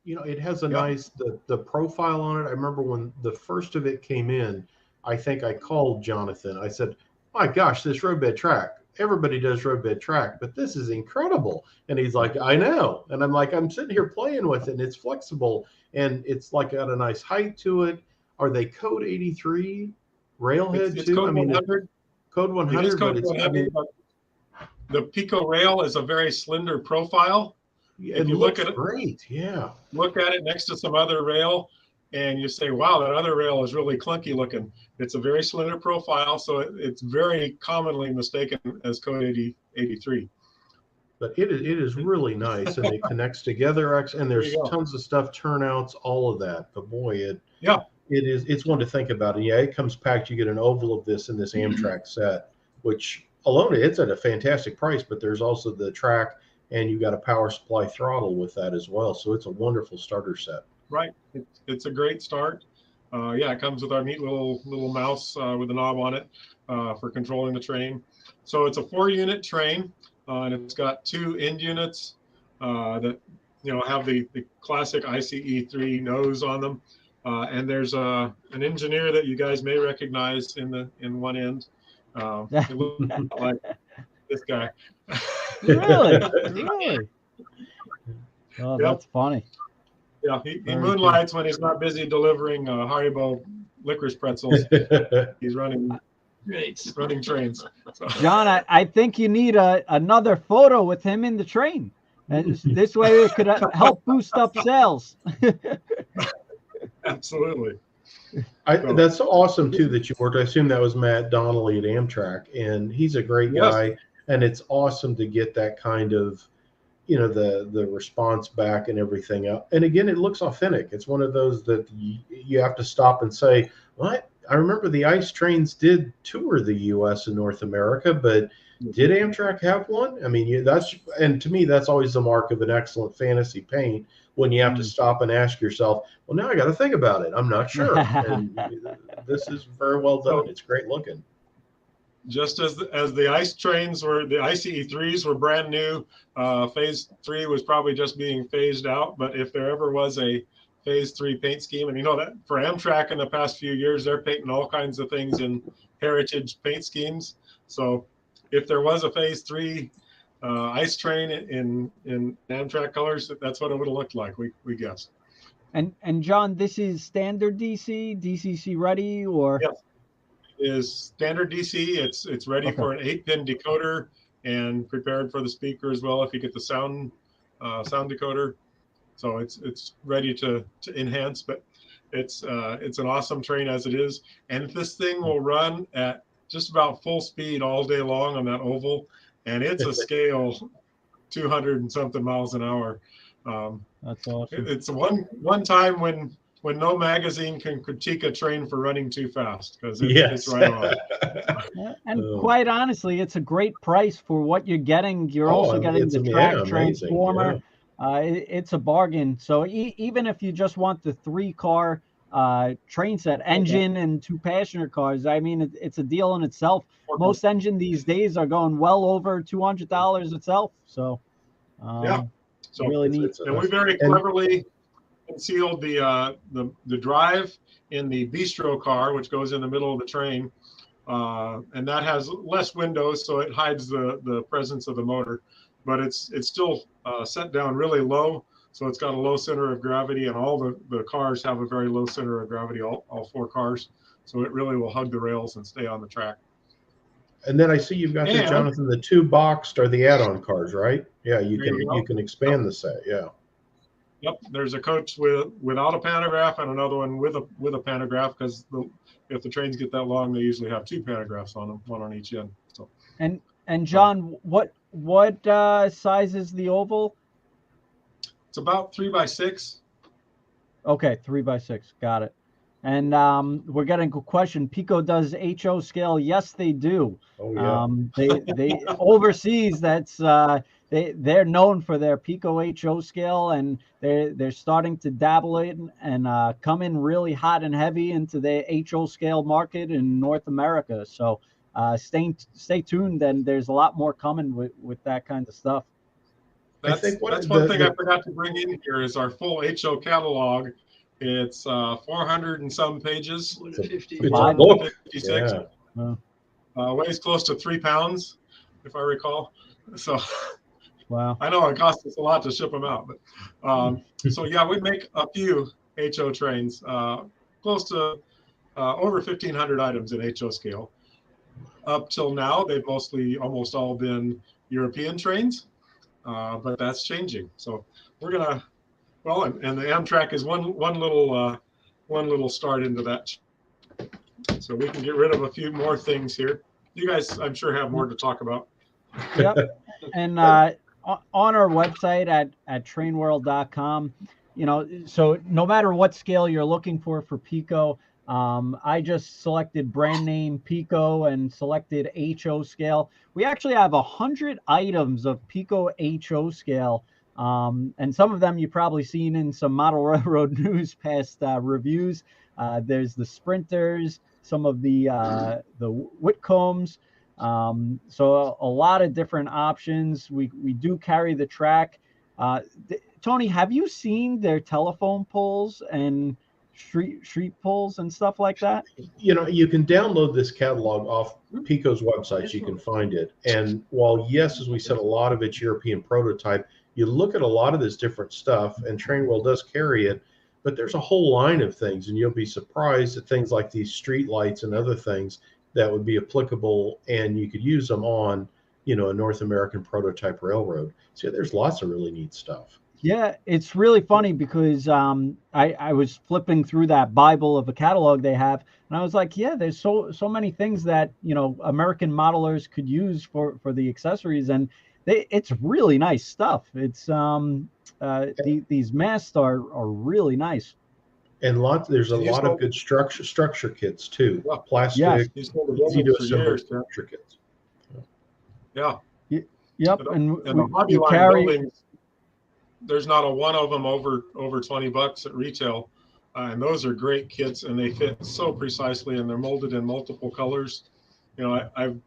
It has a nice the profile on it. I remember when the first of it came in, I think I called Jonathan. I said, "My gosh, this roadbed track. Everybody does roadbed track, but this is incredible." And he's like, "I know." And I'm like, "I'm sitting here playing with it, and it's flexible, and it's like got a nice height to it. Are they code 83 railhead It's too? code I mean, 100. code It is 100, but code it's 100. But the Piko rail is a very slender profile. it If you looks look at it, great. Yeah. look at it next to some other rail, and you say, "Wow, that other rail is really clunky looking." It's a very slender profile, so it's very commonly mistaken as code 83. But it is really nice, and it connects together. And There you there's go. tons of stuff, turnouts, all of that. But boy, Yeah, it's one to think about. And yeah, it comes packed. You get an oval of this in this Amtrak set, which alone it's at a fantastic price. But there's also the track, and you got a power supply throttle with that as well. So it's a wonderful starter set. right. It's a great start. Yeah, it comes with our neat little mouse with a knob on it for controlling the train. So it's a 4-unit train, and it's got 2 end units that have the classic ICE3 nose on them. And there's an engineer that you guys may recognize in one end. It looks like this guy. Really? Really? Oh, Yep. that's funny. Yeah, he Very moonlights when he's not busy delivering Haribo licorice pretzels. He's running trains. So. John, I think you need another photo with him in the train. This way it could help boost up sales. Absolutely. That's awesome too that you worked. I assume that was Matt Donnelly at Amtrak, and he's a great guy. And it's awesome to get that kind of, the response back and everything else. And again, it looks authentic. It's one of those that you have to stop and say, "What? I remember the ICE trains did tour the U.S. and North America, but did Amtrak have one?" I mean, and to me, that's always the mark of an excellent fantasy paint when you have to stop and ask yourself, "Well, now I got to think about it. I'm not sure." And this is very well done. It's great looking. Just as the ICE trains the ICE3s were brand new, Phase 3 was probably just being phased out. But if there ever was a Phase 3 paint scheme, and that for Amtrak in the past few years, they're painting all kinds of things in heritage paint schemes. So if there was a Phase 3 ICE train in Amtrak colors, that's what it would have looked like, we guess. And John, this is standard DC, DCC ready, or? Yes. Is standard DC. It's ready for an 8-pin decoder and prepared for the speaker as well if you get the sound decoder. So it's ready to enhance, but it's an awesome train as it is. And this thing will run at just about full speed all day long on that oval, and it's a scale 200 and something miles an hour. That's awesome. It's one time when no magazine can critique a train for running too fast, because it's right on. And quite honestly, it's a great price for what you're getting. You're also getting the track transformer. Yeah. It's a bargain. So even if you just want the 3-car train set, engine and 2 passenger cars, I mean, it's a deal in itself. Most engine these days are going well over $200 itself. So so really neat. And we very cleverly concealed the drive in the bistro car, which goes in the middle of the train, and that has less windows, so it hides the presence of the motor, but it's still set down really low, so it's got a low center of gravity, and all the cars have a very low center of gravity, all 4 cars, so it really will hug the rails and stay on the track. And then I see you've got there, Jonathan, the 2 boxed are the add-on cars, right? Yeah, you can expand the set. Yeah. Yep, there's a coach without a pantograph and another one with a pantograph, because if the trains get that long, they usually have 2 pantographs on them, one on each end. So. And John, what size is the oval? It's about 3x6. Okay, 3x6. Got it. And we're getting a question. Piko does HO scale? Yes, they do. Oh yeah. They overseas. That's they're known for their Piko HO scale, and they're starting to dabble in and come in really hot and heavy into the HO scale market in North America. So stay tuned, and there's a lot more coming with that kind of stuff. That's one thing I forgot to bring in here is our full HO catalog. It's 400 and some pages. It's a book. 56. Yeah. Weighs close to 3 pounds, if I recall. So wow. I know it costs us a lot to ship them out, but so yeah, we make a few HO trains, close to over 1,500 items in HO scale. Up till now, they've almost all been European trains, but that's changing. So we're gonna. Well, and the Amtrak is one little start into that. So we can get rid of a few more things here. You guys, I'm sure, have more to talk about. Yep. And on our website at trainworld.com, so no matter what scale you're looking for Piko, I just selected brand name Piko and selected HO scale. We actually have 100 items of Piko HO scale. And some of them you've probably seen in some model railroad news past reviews. There's the Sprinters, some of the Whitcombs. So a lot of different options. We do carry the track. Tony, have you seen their telephone poles and street poles and stuff like that? You can download this catalog off Piko's website. You can find it. And while, yes, as we said, a lot of it's European prototype, you look at a lot of this different stuff, and Trainwell does carry it, but there's a whole line of things, and you'll be surprised at things like these street lights and other things that would be applicable, and you could use them on, a North American prototype railroad. So there's lots of really neat stuff. Yeah, it's really funny because I was flipping through that Bible of a catalog they have, and I was like, yeah, there's so many things that American modelers could use for the accessories, and it's really nice stuff. It's these masts are really nice. And there's a lot of good structure kits too. Yeah. Plastic, easy to assemble structure kits. Yeah. Yep. And the hobby line buildings, there's not a one of them over $20 at retail. And those are great kits, and they fit so precisely, and they're molded in multiple colors. I've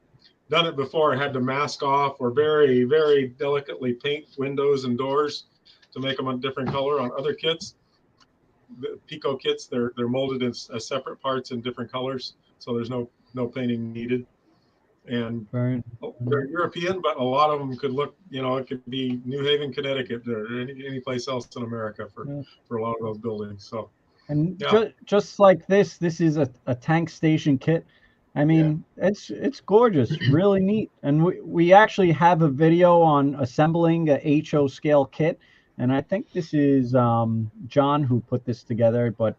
done it before. I had to mask off or very, very delicately paint windows and doors to make them a different color on other kits. The Piko kits, they're molded in separate parts in different colors, so there's no painting needed. And they're European, but a lot of them could look, it could be New Haven, Connecticut, or any place else in America for a lot of those buildings. So, and just like this is a tank station kit. I mean, it's gorgeous, really neat. And we actually have a video on assembling a HO scale kit. And I think this is John who put this together, but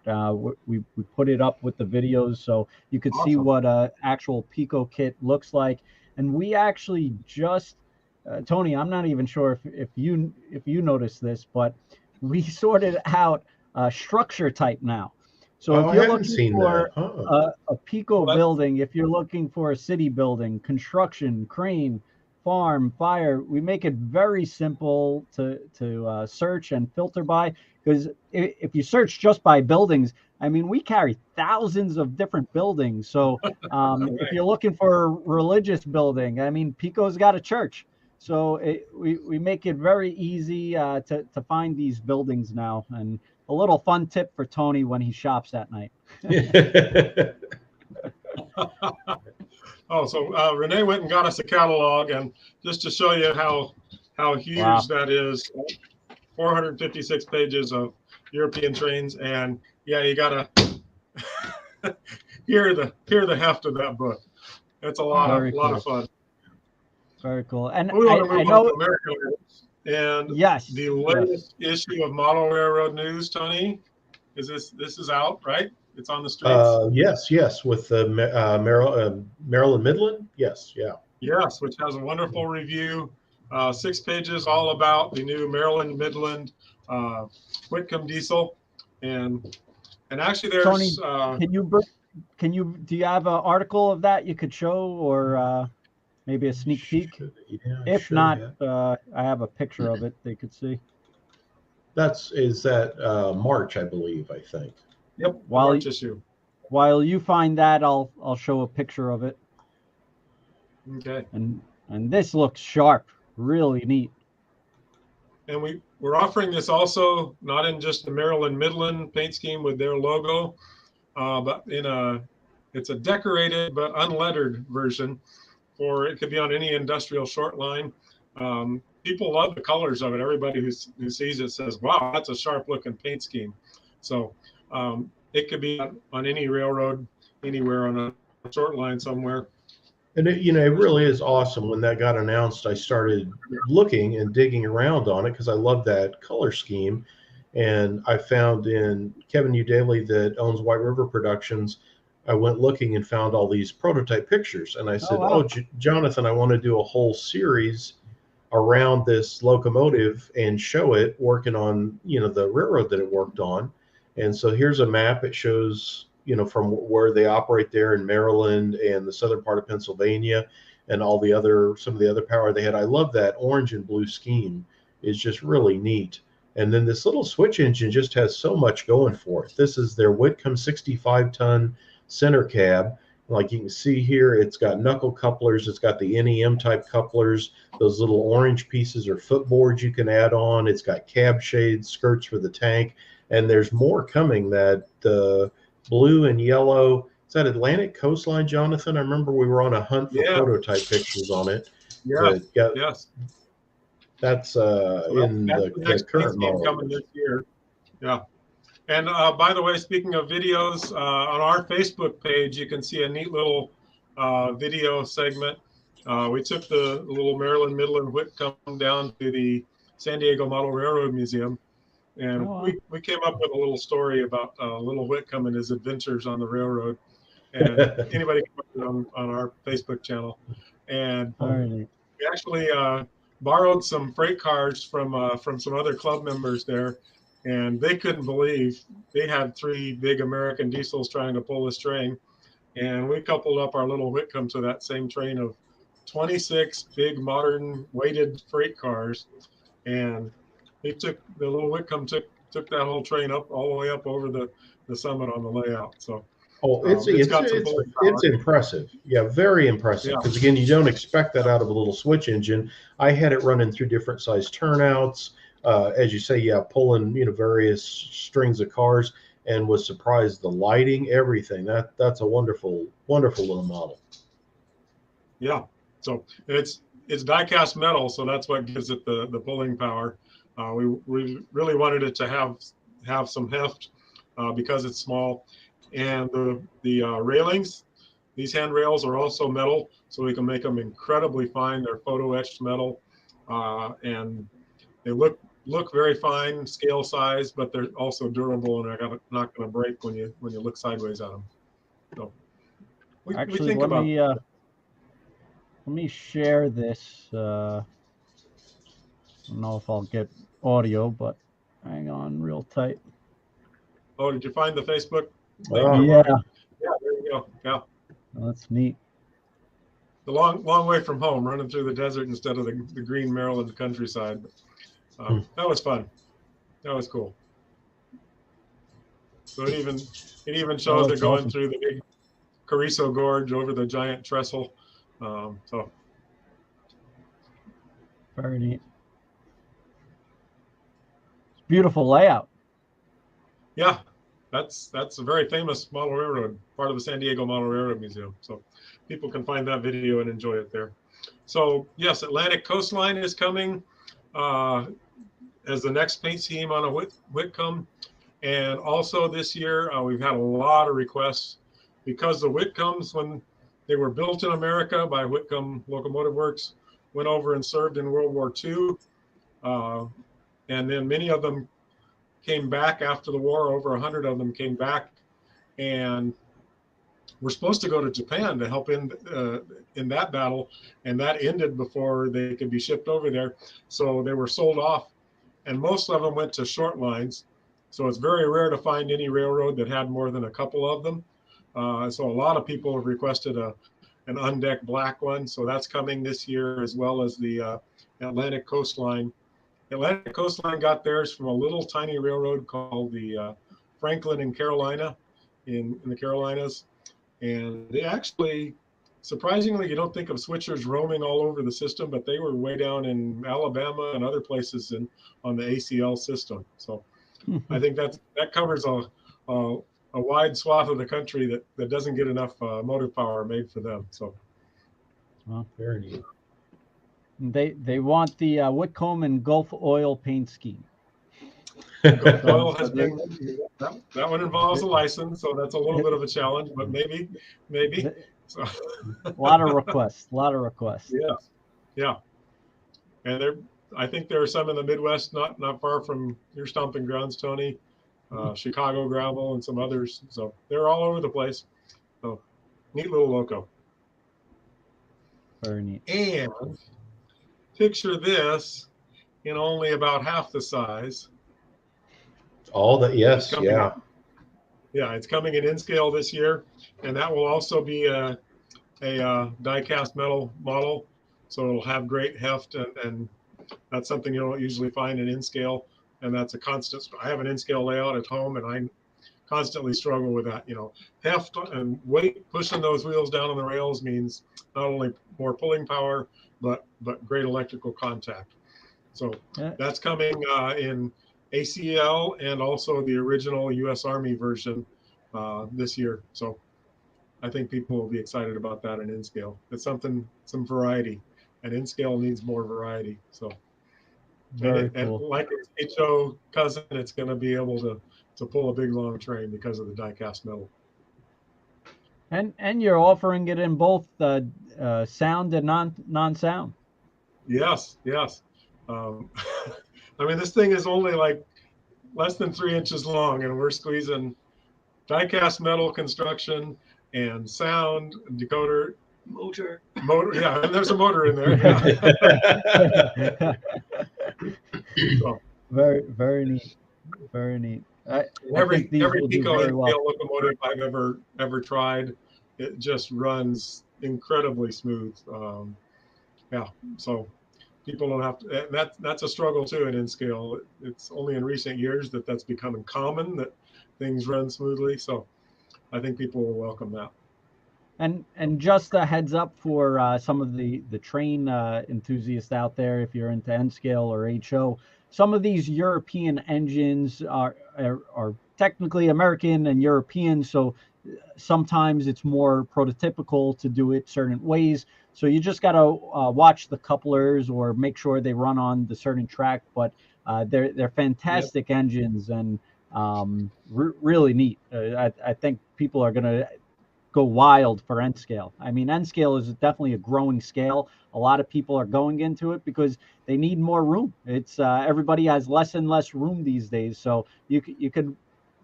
we put it up with the videos so you could see what a actual Piko kit looks like. And we actually just, Tony, I'm not even sure if you noticed this, but we sorted out structure type now. So if you're looking for a Piko building, if you're looking for a city building, construction, crane, farm, fire, we make it very simple to search and filter by, because if you search just by buildings, I mean, we carry thousands of different buildings. So if you're looking for a religious building, I mean, Piko's got a church. So we make it very easy to find these buildings now. And a little fun tip for Tony when he shops at night. Oh, so Renee went and got us a catalog, and just to show you how huge that is, 456 pages of European trains, and yeah, you gotta hear the heft of that book. It's a lot of fun. Very cool. And we want to move on to American Railroads. And the latest issue of Model Railroad News, Tony, this is out, right? It's on the streets. Yes, with the Maryland Midland. Yes, yeah. Yes, which has a wonderful review, 6 pages, all about the new Maryland Midland Whitcomb diesel, and And actually, Tony, there's do you have an article of that you could show, or maybe a sneak peek? Yeah, I If should not, have. I have a picture of it they could see. Is that March, I believe, I think. yep, the While March issue. while you find that, I'll show a picture of it. Okay. And this looks sharp, really neat. And we're offering this also not in just the Maryland Midland paint scheme with their logo, but it's a decorated but unlettered version, or it could be on any industrial short line. People love the colors of it. Everybody who sees it says, "Wow, that's a sharp looking paint scheme." So it could be on any railroad, anywhere on a short line somewhere. And it really is awesome. When that got announced, I started looking and digging around on it because I love that color scheme. And I found in Kevin Udaly that owns White River Productions, I went looking and found all these prototype pictures. And I said, wow. "Oh, Jonathan, I want to do a whole series around this locomotive and show it working on, the railroad that it worked on." And so here's a map. It shows, from where they operate there in Maryland and the southern part of Pennsylvania and some of the other power they had. I love that orange and blue scheme. Is just really neat. And then this little switch engine just has so much going for it. This is their Whitcomb 65-ton center cab. Like you can see here, it's got knuckle couplers. It's got the NEM type couplers. Those little orange pieces are footboards you can add on. It's got cab shades, skirts for the tank. And there's more coming. That blue and yellow. Is that Atlantic Coastline, Jonathan? I remember we were on a hunt for prototype pictures on it. Yes, yeah, yes. That's in the current model coming this year. Yeah. And by the way, speaking of videos, on our Facebook page, you can see a neat little video segment. We took the little Maryland Midland Whitcomb down to the San Diego Model Railroad Museum. And we came up with a little story about little Whitcomb and his adventures on the railroad. And anybody can put it on our Facebook channel. And we actually borrowed some freight cars from some other club members there. And they couldn't believe they had 3 big American diesels trying to pull this train. And we coupled up our little Whitcomb to that same train of 26 big modern weighted freight cars. And the little Whitcomb took that whole train up all the way up over the summit on the layout. So it's impressive. Yeah, very impressive. Because again, you don't expect that out of a little switch engine. I had it running through different size turnouts. As you say, pulling various strings of cars, and was surprised the lighting, everything. That's a wonderful little model. Yeah. So it's die cast metal, so that's what gives it the pulling power. We really wanted it to have some heft because it's small, and the railings, these handrails are also metal, so we can make them incredibly fine. They're photo etched metal, and they look very fine, scale size, but they're also durable and are not going to break when you look sideways at them. So we think about let me share this. I don't know if I'll get audio, but hang on real tight. Oh, did you find the Facebook link? Yeah, there you go. Yeah. Well, that's neat. The long way from home, running through the desert instead of the green Maryland countryside. That was fun. That was cool. So it even shows they're going through the big Carrizo Gorge over the giant trestle. So very neat. It's beautiful layout. Yeah, that's a very famous model railroad, part of the San Diego Model Railroad Museum. So people can find that video and enjoy it there. So yes, Atlantic Coastline is coming as the next paint scheme on a Whitcomb. And also this year, we've had a lot of requests because the Whitcombs, when they were built in America by Whitcomb Locomotive Works, went over and served in World War II. And then many of them came back after the war. Over 100 of them came back and were supposed to go to Japan to help in that battle. And that ended before they could be shipped over there. So they were sold off. And most of them went to short lines. So it's very rare to find any railroad that had more than a couple of them. So a lot of people have requested an undecked black one. So that's coming this year, as well as the Atlantic Coastline. Atlantic Coastline got theirs from a little tiny railroad called the Franklin in Carolina, in the Carolinas. And they actually, surprisingly, you don't think of switchers roaming all over the system, but they were way down in Alabama and other places on the ACL system. So I think that covers a wide swath of the country that doesn't get enough motive power made for them. So, Well, Very neat. they want the Whitcomb and Gulf Oil paint scheme. Gulf So, Oil so has been that one involves a license, so that's a little bit of a challenge, but maybe. So, a lot of requests. A lot of requests. yeah, and I think there are some in the Midwest, not far from your stomping grounds, Tony, Chicago gravel and some others. So they're all over the place. So neat little loco. Very neat. And picture this in only about half the size. All that, yes, coming, yeah. Yeah, it's coming in scale this year, and that will also be a die-cast metal model, so it'll have great heft, and that's something you don't usually find in scale, and that's a constant. I have an in-scale layout at home, and I constantly struggle with that. Heft and weight, pushing those wheels down on the rails means not only more pulling power, but great electrical contact. So that's coming in ACL and also the original U.S. Army version this year. So I think people will be excited about that in scale. It's some variety, and in scale needs more variety. So, Very and cool. like its HO cousin, it's going to be able to pull a big long train because of the die-cast metal. And you're offering it in both sound and non-sound. Yes. I mean, this thing is only like less than 3 inches long, and we're squeezing die-cast metal construction and sound, decoder, motor. Yeah, and there's a motor in there. Yeah. So, very neat. Very neat. every will do Piko very well. locomotive I've ever tried, it just runs incredibly smooth. Yeah, so people don't have to. And that's a struggle too in scale. It's only in recent years that's becoming common that things run smoothly. So I think people will welcome that. And just a heads up for some of the train enthusiasts out there, if you're into N scale or HO, some of these European engines are technically American and European, so sometimes it's more prototypical to do it certain ways. So you just got to watch the couplers or make sure they run on the certain track. But they're fantastic engines and really neat. I think people are going to go wild for N scale. I mean, N scale is definitely a growing scale. A lot of people are going into it because they need more room. It's everybody has less and less room these days. So you could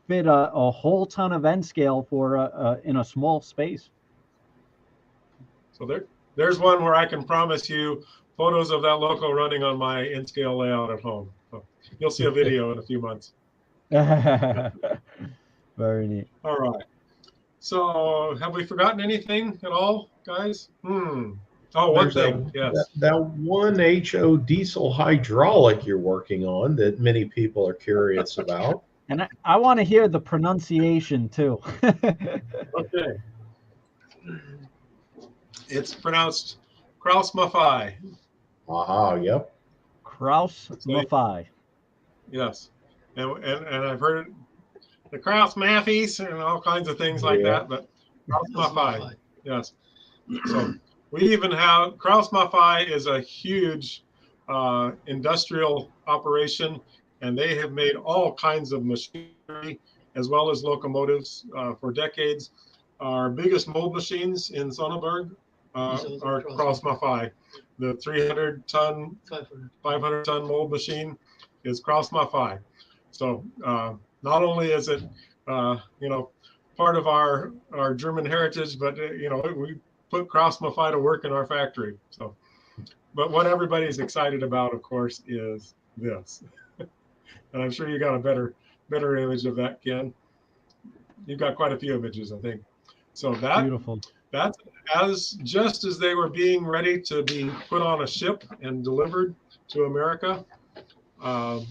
fit a whole ton of N scale for in a small space. So there's one where I can promise you photos of that loco running on my N scale layout at home. So you'll see a video in a few months. Very neat. All right. So have we forgotten anything at all, guys? Oh, one thing. Yes. That one HO diesel hydraulic you're working on that many people are curious about. And I want to hear the pronunciation too. Okay. It's pronounced Kraus Maffei. Yep. Kraus Maffei. Yes. And I've heard the Kraus Maffies and all kinds of things like that, but Kraus Maffei. Yes. So we even have Kraus Maffei is a huge industrial operation, and they have made all kinds of machinery as well as locomotives for decades. Our biggest mold machines in Sonneberg are Kraus Maffei. The 300-ton, 500-ton mold machine is Kraus Maffei. So not only is it part of our German heritage, but we put Kraus Maffei to work in our factory. So, but what everybody's excited about, of course, is this. And I'm sure you got a better better image of that, Ken. You've got quite a few images, I think. So that's just as they were being ready to be put on a ship and delivered to America. Carl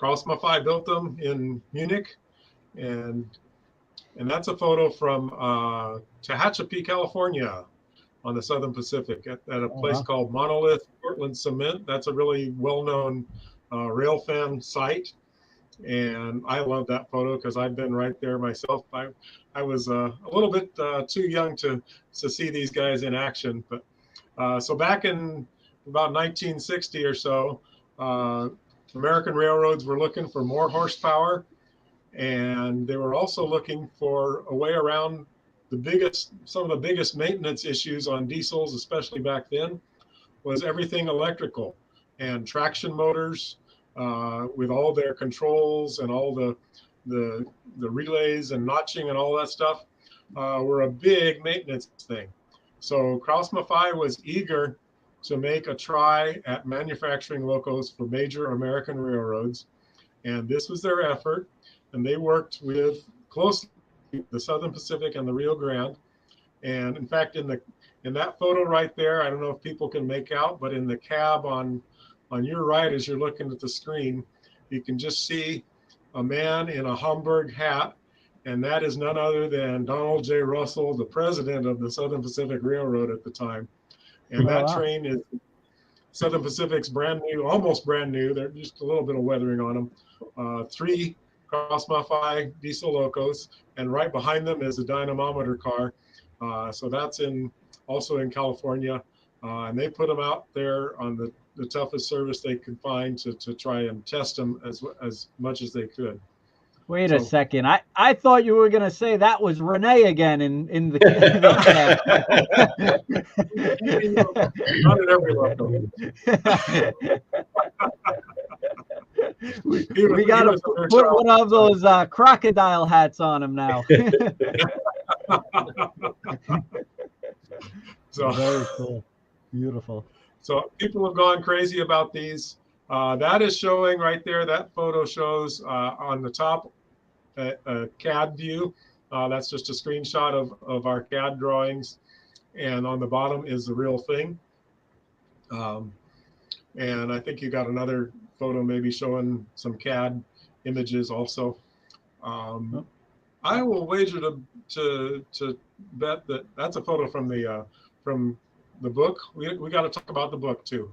Maffei built them in Munich, and that's a photo from Tehachapi, California, on the Southern Pacific at a place called Monolith Portland Cement. That's a really well-known rail fan site. And I love that photo because I've been right there myself. I was a little bit too young to see these guys in action. But so back in about 1960 or so, American railroads were looking for more horsepower, and they were also looking for a way around some of the biggest maintenance issues on diesels, especially back then, was everything electrical and traction motors. With all their controls and all the relays and notching and all that stuff, were a big maintenance thing. So Krauss Maffei was eager to make a try at manufacturing locos for major American railroads, and this was their effort. And they worked with closely the Southern Pacific and the Rio Grande. And in fact, in that photo right there, I don't know if people can make out, but in the cab on your right, as you're looking at the screen, you can just see a man in a Homburg hat, and that is none other than Donald J. Russell, the president of the Southern Pacific Railroad at the time. And that train is Southern Pacific's brand new, almost brand new. There's just a little bit of weathering on them. 3 Krauss Maffei diesel locos, and right behind them is a dynamometer car. So that's also in California. And they put them out there on the toughest service they could find to try and test them as much as they could. Wait a second. I thought you were going to say that was Renee again in the Not at every level. We got to put one of those crocodile hats on him now. So very cool. Beautiful. So people have gone crazy about these. That is showing right there. That photo shows on the top a CAD view. That's just a screenshot of our CAD drawings. And on the bottom is the real thing. And I think you got another photo maybe showing some CAD images also. I will wager to bet that that's a photo from the book. We got to talk about the book too.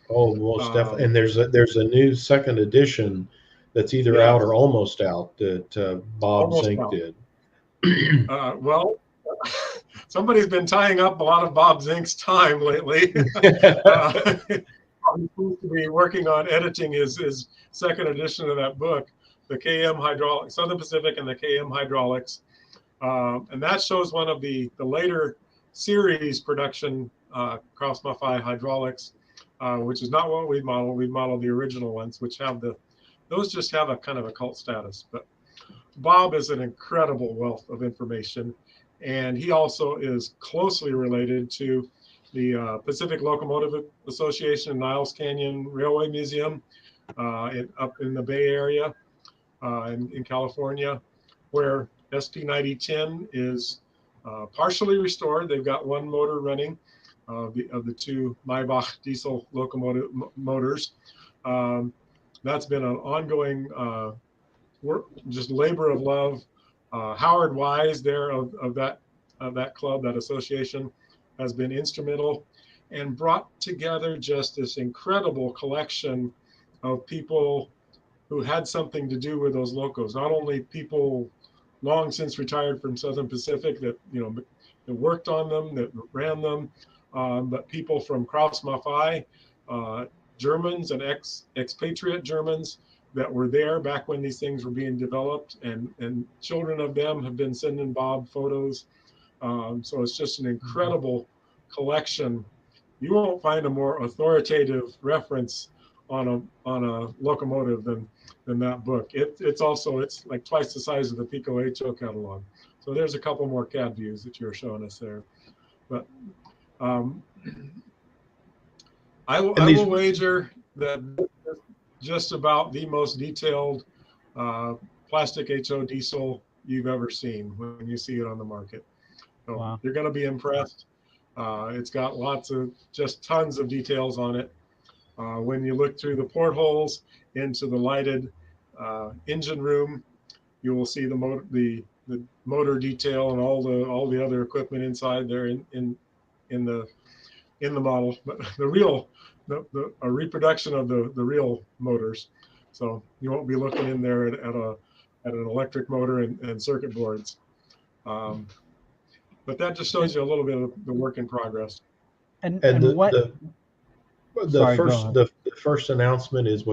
Most definitely. And there's a new second edition that's either out or almost out that Bob Zink did. Well, somebody's been tying up a lot of Bob Zink's time lately. He's supposed to be working on editing his second edition of that book, the KM Hydraulics, Southern Pacific and the KM Hydraulics. And that shows one of the later series production Krauss Maffei hydraulics, which is not what we modeled. We modeled the original ones, which those just have a kind of a cult status. But Bob is an incredible wealth of information, and he also is closely related to the Pacific Locomotive Association and Niles Canyon Railway Museum up in the Bay Area in California, where SP9010 is partially restored. They've got one motor running of the 2 Maybach diesel locomotive motors. That's been an ongoing work, just labor of love. Howard Wise there of that club, that association, has been instrumental and brought together just this incredible collection of people who had something to do with those locos. Not only people long since retired from Southern Pacific that worked on them, that ran them, but people from Krauss Maffei, Germans and expatriate Germans that were there back when these things were being developed, and children of them have been sending Bob photos. So it's just an incredible collection. You won't find a more authoritative reference on a locomotive than that book. It's like twice the size of the Piko HO catalog. So there's a couple more CAD views that you're showing us there. But I will wager that just about the most detailed plastic HO diesel you've ever seen when you see it on the market. So Wow. you're going to be impressed. It's got just tons of details on it. When you look through the portholes into the lighted engine room, you will see the motor detail and all the other equipment inside there in the model. But a reproduction of the real motors. So you won't be looking in there at an electric motor and circuit boards. But that just shows you a little bit of the work in progress. And what Sorry, go ahead. The first announcement is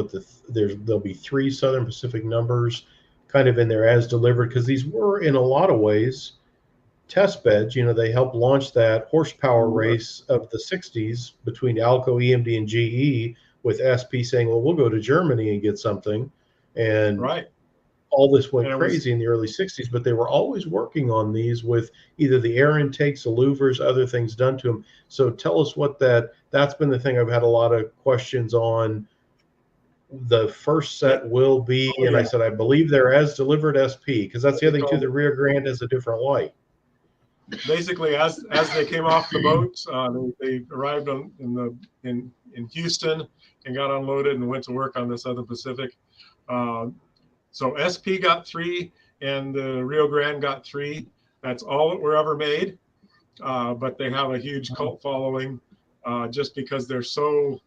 there'll be 3 Southern Pacific numbers kind of in there as delivered, because these were in a lot of ways test beds. They helped launch that horsepower race of the 60s between Alco, EMD, and GE, with SP saying, well, we'll go to Germany and get something. And right. All this went crazy in the early 60s, but they were always working on these with either the air intakes, the louvers, other things done to them. So tell us what that's been the thing I've had a lot of questions on. The first set will be, and I said, I believe they're as delivered SP, because that's the other thing too, the Rio Grande has a different light. Basically, as they came off the boat, they arrived in Houston and got unloaded and went to work on the Southern Pacific. So SP got 3 and the Rio Grande got 3. That's all that were ever made. But they have a huge cult following just because they're so,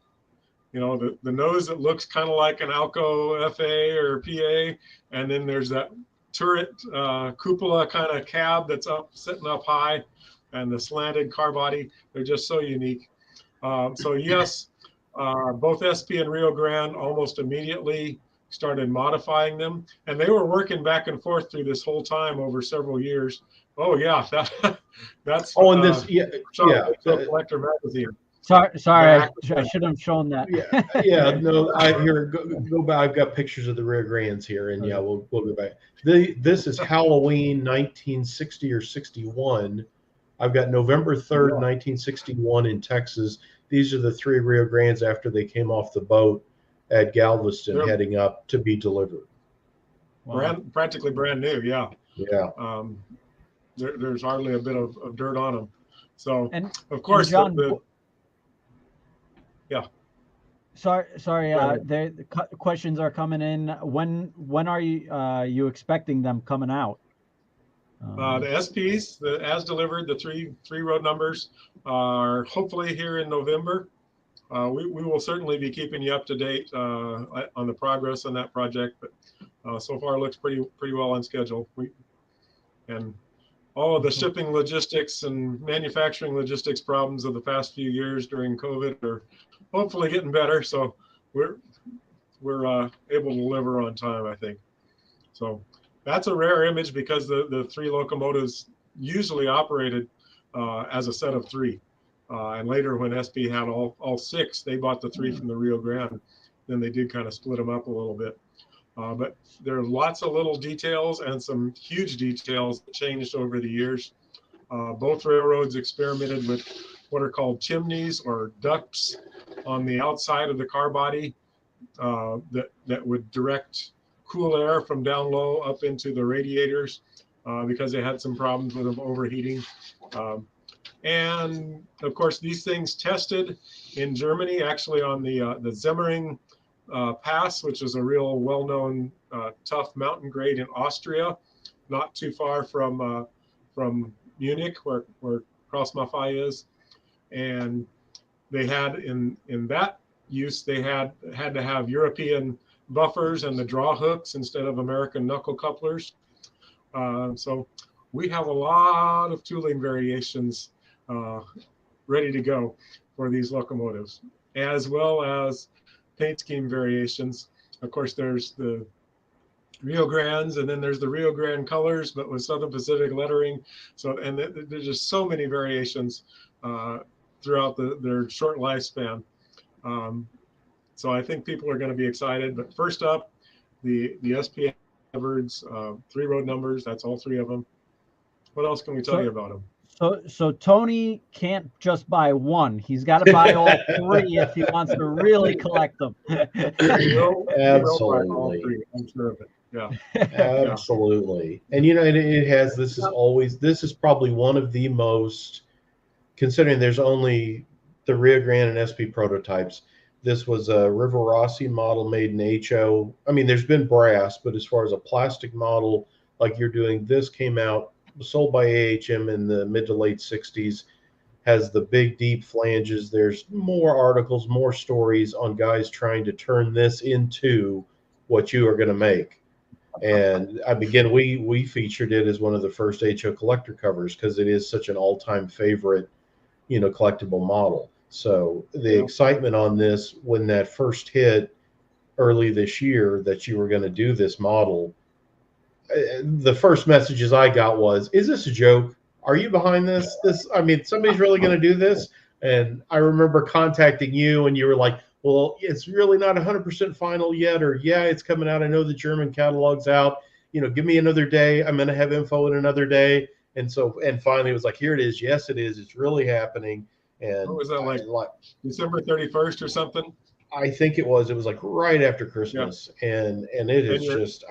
the nose that looks kind of like an Alco FA or PA. And then there's that turret cupola kind of cab that's sitting up high, and the slanted car body. They're just so unique. So yes, both SP and Rio Grande almost immediately started modifying them, and they were working back and forth through this whole time over several years. Oh yeah, that's Collector magazine. Sorry, I should have shown that. No, go back. I've got pictures of the Rio Grandes here, and we'll go back. This is Halloween 1960 or 61. I've got November 3rd, 1961 in Texas. These are the 3 Rio Grandes after they came off the boat at Galveston, heading up to be delivered. Wow. Practically brand new, yeah. There's hardly a bit of dirt on them. So, of course, John, Sorry. The questions are coming in. When are you expecting them coming out? The SPs, as delivered, the three road numbers are hopefully here in November. We will certainly be keeping you up to date on the progress on that project, but so far it looks pretty well on schedule. And all of the shipping logistics and manufacturing logistics problems of the past few years during COVID are hopefully getting better. So we're able to deliver on time, I think. So that's a rare image, because the 3 locomotives usually operated as a set of 3. And later, when SP had all 6, they bought the 3 from the Rio Grande. Then they did kind of split them up a little bit. But there are lots of little details and some huge details that changed over the years. Both railroads experimented with what are called chimneys or ducts on the outside of the car body that would direct cool air from down low up into the radiators because they had some problems with them overheating. And of course, these things tested in Germany, actually on the Semmering Pass, which is a real well-known tough mountain grade in Austria, not too far from Munich, where Cross Maffei is. And they had in that use, they had to have European buffers and the draw hooks instead of American knuckle couplers. So we have a lot of tooling variations ready to go for these locomotives, as well as paint scheme variations. Of course, there's the Rio Grandes, and then there's the Rio Grande colors, but with Southern Pacific lettering. So, and there's just so many variations throughout their short lifespan. So I think people are going to be excited. But first up, the SP Edwards 3 road numbers. That's all 3 of them. What else can we tell you about them? So Tony can't just buy one. He's got to buy all three if he wants to really collect them. He will buy all Absolutely. three. I'm sure of it. Yeah. Yeah. Absolutely. And it has, this is probably one of the most, considering there's only the Rio Grande and SP prototypes. This was a River Rossi model made in HO. I mean, there's been brass, but as far as a plastic model like you're doing, this came out, sold by AHM in the mid to late 60s, has the big deep flanges. There's more articles, more stories on guys trying to turn this into what you are going to make. And again, we featured it as one of the first HO collector covers because it is such an all-time favorite, collectible model. So the excitement on this when that first hit early this year that you were going to do this model, the first messages I got was, "Is this a joke? Are you behind this? I mean, somebody's really going to do this?" And I remember contacting you, and you were like, "Well, it's really not 100% final yet," or "Yeah, it's coming out. I know the German catalog's out. Give me another day. I'm going to have info in another day." And finally, it was like, "Here it is. Yes, it is. It's really happening." And What was that, like December 31st or something? I think it was like right after Christmas. Yeah. And it is just,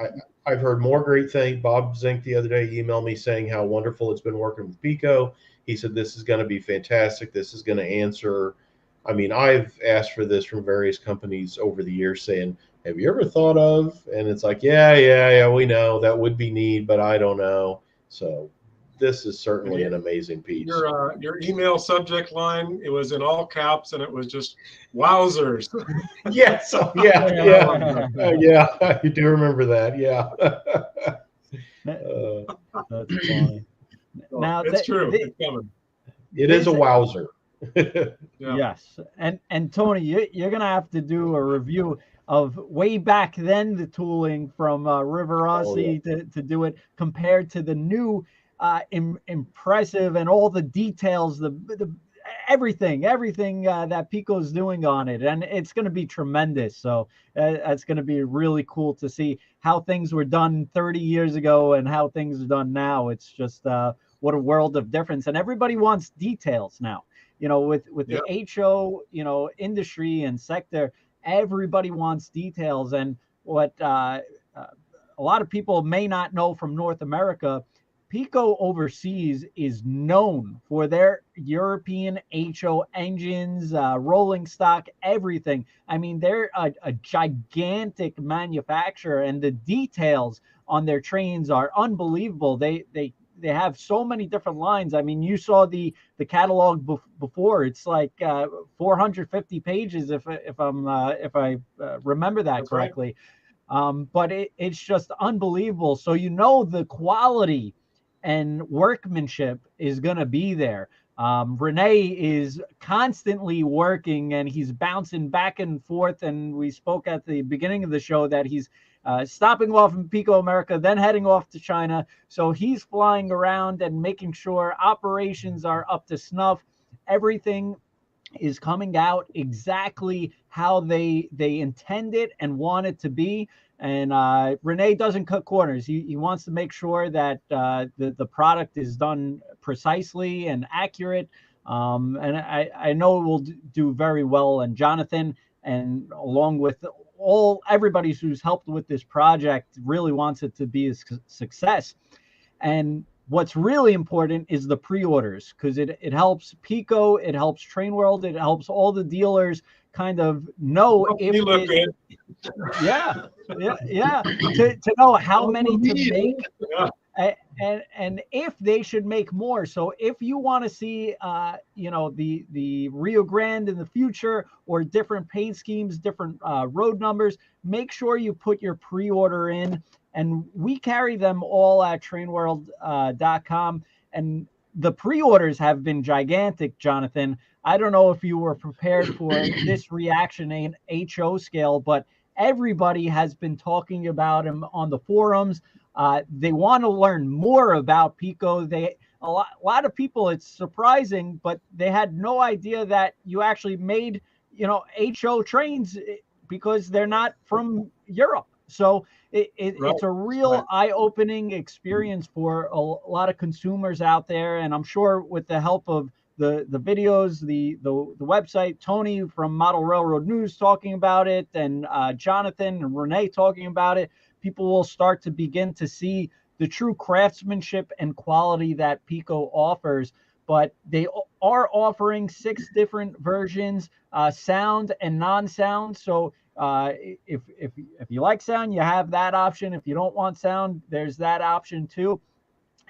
I've heard more great things. Bob Zink the other day emailed me saying how wonderful it's been working with Piko. He said, "This is going to be fantastic. This is going to answer." I mean, I've asked for this from various companies over the years saying, "Have you ever thought of?" And it's like, yeah, we know that would be neat, but I don't know. So this is certainly an amazing piece. Your email subject line, it was in all caps, and it was just "wowzers." Yes, yeah. I do remember that. Yeah. That's funny. Now it's true. It's coming. It is a wowzer. Yes, and Tony, you're gonna have to do a review of way back then the tooling from River Rossi to do it compared to the new impressive and all the details, the everything that Piko's doing on it, and it's going to be tremendous. So that's going to be really cool to see how things were done 30 years ago and how things are done now. It's just what a world of difference, and everybody wants details now. With the HO industry and sector, everybody wants details. And what a lot of people may not know from North America, Piko overseas is known for their European HO engines, rolling stock, everything. I mean, they're a gigantic manufacturer, and the details on their trains are unbelievable. They have so many different lines. I mean, you saw the catalog before. It's like 450 pages, if I remember that correctly. Right. But it's just unbelievable. So the quality and workmanship is going to be there. Rene is constantly working, and he's bouncing back and forth. And we spoke at the beginning of the show that he's stopping off in Piko America, then heading off to China. So he's flying around and making sure operations are up to snuff. Everything is coming out exactly how they intend it and want it to be. And Rene doesn't cut corners. He wants to make sure that the product is done precisely and accurate. And I know it will do very well. And Jonathan, and along with everybody who's helped with this project, really wants it to be a success. And what's really important is the pre-orders, because it helps Piko, it helps Train World, it helps all the dealers kind of know if you look good. Yeah. To know how many to make, and if they should make more. So if you want to see, the Rio Grande in the future, or different paint schemes, different road numbers, make sure you put your pre-order in. And we carry them all at trainworld.com. And the pre-orders have been gigantic, Jonathan. I don't know if you were prepared for this reaction in HO scale, but everybody has been talking about him on the forums. They want to learn more about Piko. A lot of people, it's surprising, but they had no idea that you actually made, HO trains, because they're not from Europe. So Right. it's a real eye-opening experience for a lot of consumers out there, and I'm sure with the help of the videos, the website, Tony from Model Railroad News talking about it, and Jonathan and Renee talking about it, people will start to begin to see the true craftsmanship and quality that Piko offers. But they are offering 6 different versions, sound and non-sound. So if you like sound, you have that option. If you don't want sound, there's that option too.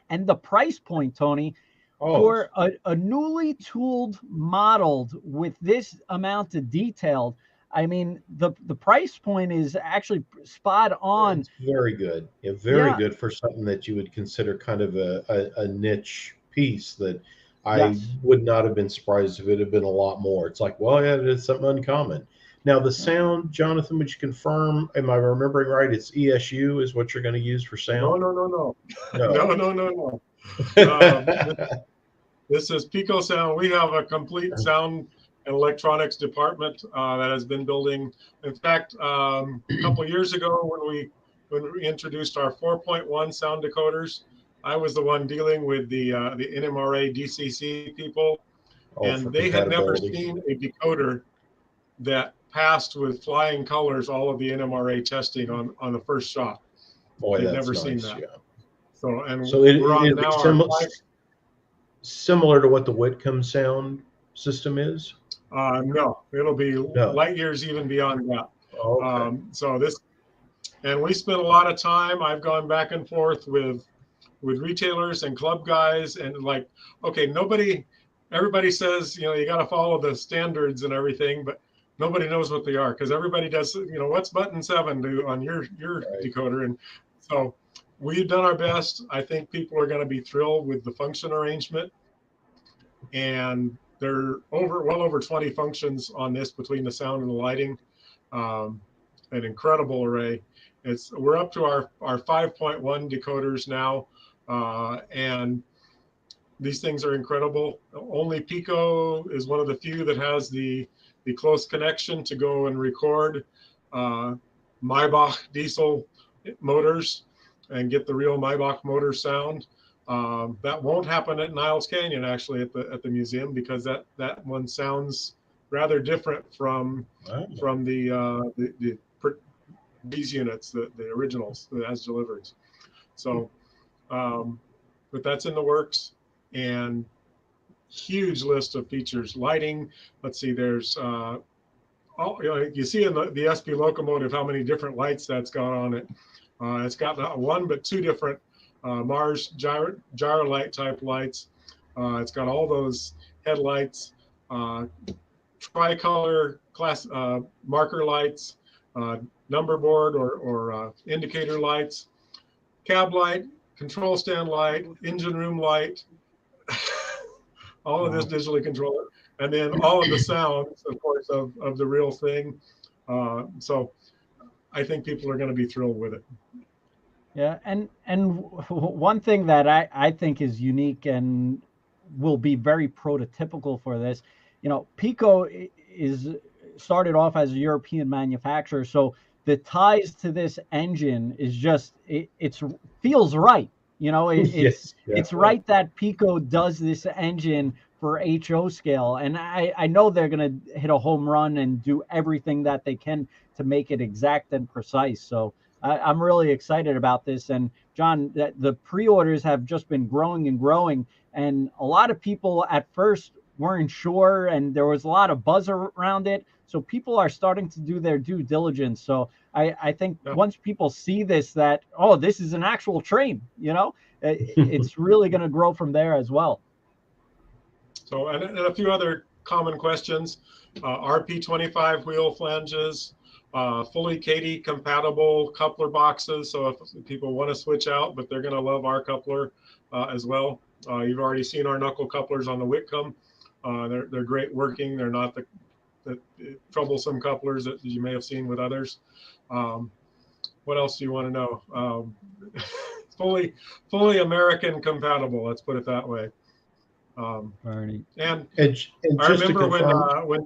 And the price point, Tony, for a newly tooled modeled with this amount of detailed, I mean, the price point is actually spot on. It's very good. Yeah, very Yeah. good for something that you would consider kind of a niche piece that I Yes. would not have been surprised if it had been a lot more. It's like, well, yeah, it's something uncommon. Now, the sound, Jonathan, would you confirm? Am I remembering right? It's ESU is what you're going to use for No, sound? no, no, no, No. no, no, no, no. This is Piko Sound. We have a complete sound and electronics department that has been building. In fact, a couple of years ago when we introduced our 4.1 sound decoders, I was the one dealing with the NMRA DCC people, Oh, and for they had never compatibility. seen a decoder that passed with flying colors all of the NMRA testing on the first shot. Boy, They'd that's never seen nice. that. Yeah. So, and So we're on it'll be now our similar to what the Whitcomb sound system is? no, it'll be No. light years even beyond that. Okay. So this, and we spent a lot of time. I've gone back and forth with retailers and club guys, and like, okay, everybody says, you got to follow the standards and everything, but nobody knows what they are because everybody does, what's button 7 do on your Right. decoder, and so we've done our best. I think people are going to be thrilled with the function arrangement, and there are well over 20 functions on this between the sound and the lighting. An incredible array. We're up to our 5.1 decoders now, and these things are incredible. Only Piko is one of the few that has the close connection to go and record Maybach diesel motors and get the real Maybach motor sound. That won't happen at Niles Canyon, actually, at the museum, because that one sounds rather different from these units, the originals as delivered. So, but that's in the works, and huge list of features. Lighting. Let's see. There's you see in the SP locomotive how many different lights that's got on it. It's got not one but 2 different Mars gyrolight type lights. It's got all those headlights, tricolor class marker lights, number board or indicator lights, cab light, control stand light, engine room light, all of this digitally controlled, and then all of the sounds, of course, of the real thing. So I think people are going to be thrilled with it. Yeah, and one thing that I think is unique and will be very prototypical for this, Piko is started off as a European manufacturer, so the ties to this engine is just it's feels right. Yes, yeah. It's right that Piko does this engine for HO scale, and I know they're going to hit a home run and do everything that they can to make it exact and precise. So I'm really excited about this. And John, the pre-orders have just been growing and growing, and a lot of people at first weren't sure, and there was a lot of buzz around it. So people are starting to do their due diligence. So I think once people see this, that, oh, this is an actual train, it's really going to grow from there as well. So, and a few other common questions. RP25 wheel flanges, fully Katy compatible coupler boxes. So if people want to switch out, but they're going to love our coupler as well. You've already seen our knuckle couplers on the Whitcomb. They're great working. They're not the troublesome couplers that you may have seen with others. What else do you want to know? Fully American compatible. Let's put it that way. And I remember when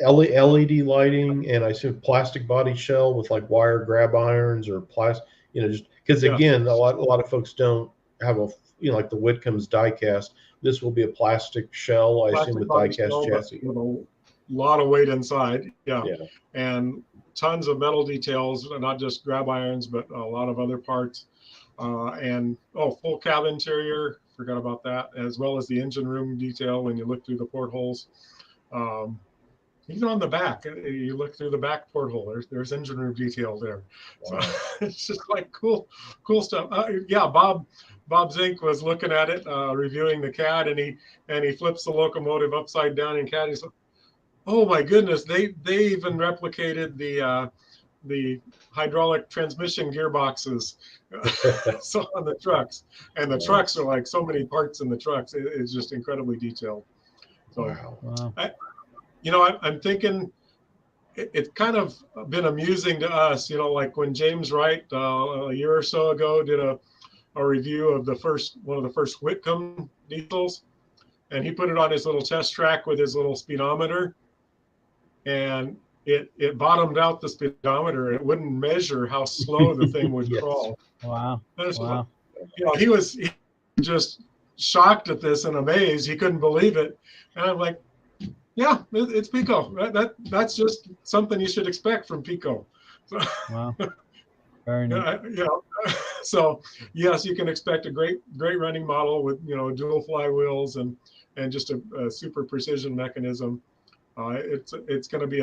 LED lighting, and I assume plastic body shell with like wire grab irons or plastic, just because Yeah. again, a lot of folks don't have a, like the Whitcomb's diecast. This will be a plastic shell, I assume, Plastic with body diecast shell, but chassis. with a lot of weight inside. Yeah. Yeah. And tons of metal details, not just grab irons, but a lot of other parts. And full cab interior, forgot about that, as well as the engine room detail when you look through the portholes. Even on the back, you look through the back porthole, there's engine room detail there. Wow. So it's just like cool stuff. Yeah, Bob Zink was looking at it, reviewing the CAD, and he flips the locomotive upside down in CAD. He's like, oh my goodness, they even replicated the hydraulic transmission gearboxes so on the trucks, and the trucks are like so many parts in the trucks. It's just incredibly detailed. So wow. I'm thinking it's kind of been amusing to us, like when James Wright a year or so ago did a review of one of the first Whitcomb diesels, and he put it on his little test track with his little speedometer, and it bottomed out the speedometer. It wouldn't measure how slow the thing would Yes. crawl. Wow. Wow. He was just shocked at this and amazed. He couldn't believe it. And I'm like, yeah, it's Piko. That's just something you should expect from Piko. So, wow. Very neat. So yes, you can expect a great running model with dual flywheels and just a super precision mechanism. It's going to be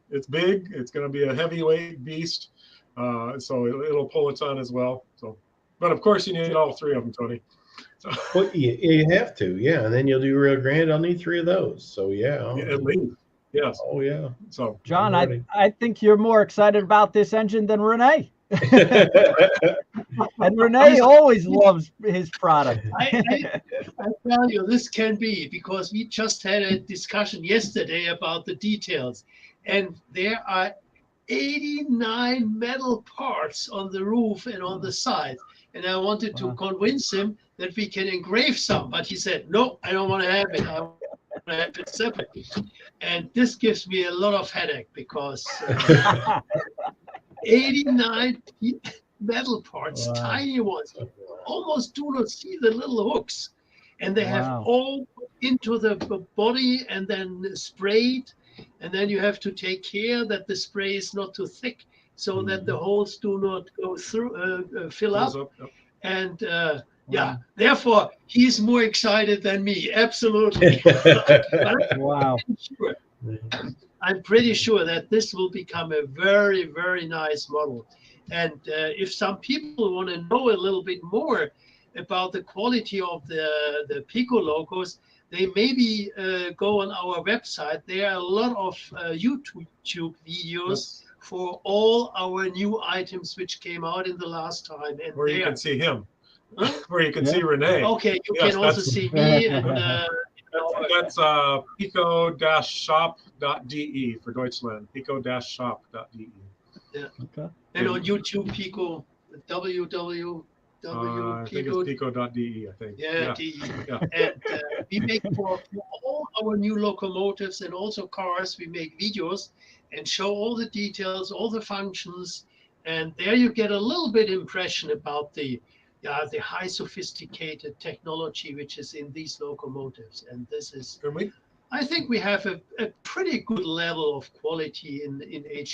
it's big. It's going to be a heavyweight beast. So it'll pull a ton as well. So, but of course you need all three of them, Tony. So, well, you have to, yeah, and then you'll do Rio Grande. I'll need 3 of those. So yeah, at least, yes. Oh yeah. So John, I think you're more excited about this engine than Renee. And Renee always loves his product. I tell you, this can be, because we just had a discussion yesterday about the details, and there are 89 metal parts on the roof and on the side. And I wanted to convince him that we can engrave some, but he said, no, I don't want to have it. I want to have it separately. And this gives me a lot of headache, because 89 metal parts, tiny ones, you almost do not see the little hooks. And they have all into the body and then sprayed. And then you have to take care that the spray is not too thick, so that the holes do not go through, fill up. And therefore, he's more excited than me. Absolutely. Wow. I'm pretty sure that this will become a very, very nice model. And if some people want to know a little bit more about the quality of the Piko logos, they maybe go on our website. There are a lot of YouTube videos for all our new items which came out in the last time. And where you can see him, where you can see Renee. Okay, you can also see me. And that's pico-shop.de for Deutschland. Pico-shop.de. Yeah. Okay. And on YouTube, Piko, I think it's pico.de, I think. Yeah, DE. Yeah. And we make for all our new locomotives and also cars, we make videos and show all the details, all the functions. And there you get a little bit impression about the high sophisticated technology which is in these locomotives. And this is, I think we have a pretty good level of quality in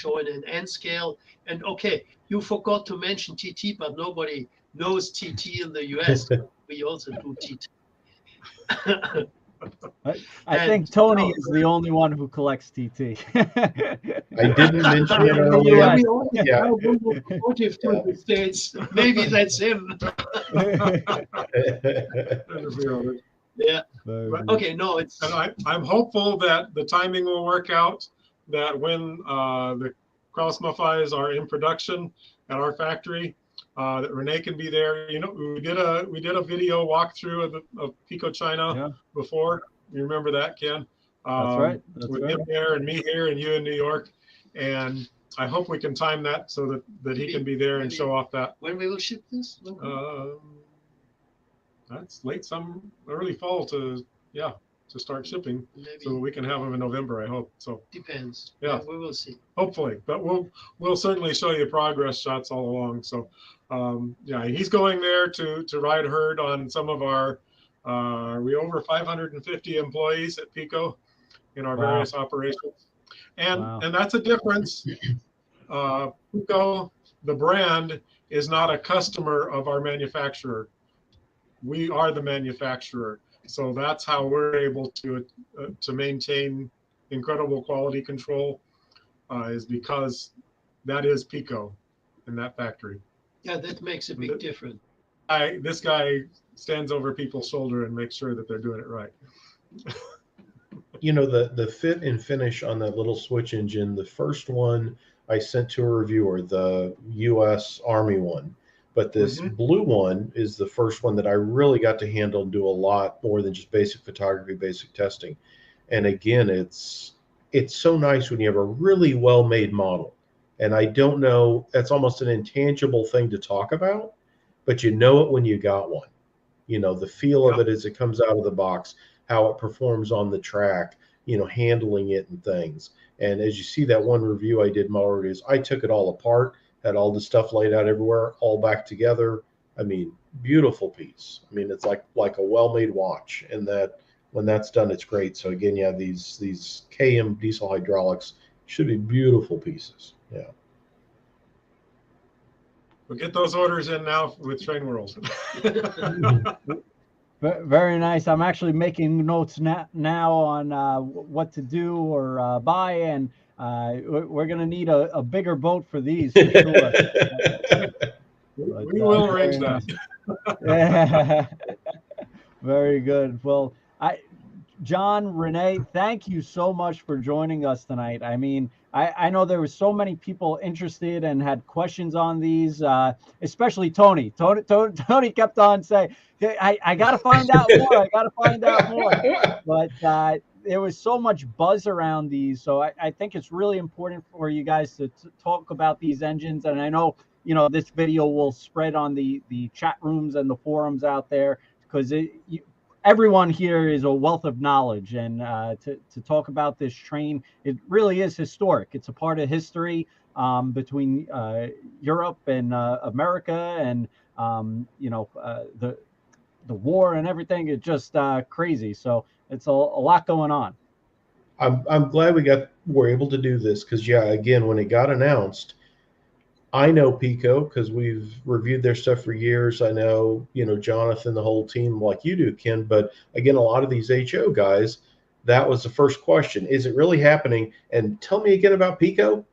HO and in N scale. And okay, you forgot to mention TT, but nobody knows TT in the US. We also do TT. I think Tony is the only one who collects TT. I didn't mention it earlier. We only have one locomotive to the States. Maybe that's him. Yeah. Okay. No, it's. And I'm hopeful that the timing will work out. That when the Kraus Maffeis are in production at our factory, that Renee can be there. We did a video walkthrough of Piko China before. You remember that, Ken? That's right. With him there and me here and you in New York, and I hope we can time that so that he can be there and show off that. When we will ship this? That's early fall to to start shipping, Maybe. so we can have them in November, I hope. So Depends. Yeah. We will see. hopefully, but we'll certainly show you progress shots all along. So yeah, he's going there to ride herd on some of our we over 550 employees at Piko in our Wow. various operations, and Wow. and that's a difference. Piko, the brand, is not a customer of our manufacturer. We are the manufacturer, so that's how we're able to maintain incredible quality control, is because that is Piko in that factory. Yeah, that makes a big difference. This guy stands over people's shoulder and makes sure that they're doing it right. You know, the fit and finish on that little switch engine, the first one I sent to a reviewer, the US Army one, but this blue one is the first one that I really got to handle and do a lot more than just basic photography, basic testing. And again, it's so nice when you have a really well-made model. And I don't know, that's almost an intangible thing to talk about, but you know it when you got one. You know, the feel of it as it comes out of the box, how it performs on the track, you know, handling it and things. And as you see that one review I did, Mallory, is I took it all apart, had all the stuff laid out everywhere, all back together. I mean, beautiful piece. I mean, it's like a well-made watch, and that when that's done, it's great. So again, yeah, these KM diesel hydraulics should be beautiful pieces. Yeah. We'll get those orders in now with Train World. Very nice. I'm actually making notes now on what to do or buy, and we're going to need a bigger boat for these for sure. We will arrange that. Yeah. Very good. Well, John, Renee, thank you so much for joining us tonight. I mean, I know there were so many people interested and had questions on these, especially Tony. Tony kept on saying, I got to find out more. I got to find out more. But there was so much buzz around these. So I think it's really important for you guys to talk about these engines. And I know, you know, this video will spread on the chat rooms and the forums out there, because everyone here is a wealth of knowledge, and to talk about this train, it really is historic. It's a part of history between Europe and America, and you know, the war and everything. It's just crazy. So it's a lot going on. I'm glad we're able to do this, because yeah, again, when it got announced, I know Piko because we've reviewed their stuff for years. I know, you know, Jonathan, the whole team, like you do, Ken. But again, a lot of these HO guys, that was the first question: is it really happening? And tell me again about Piko.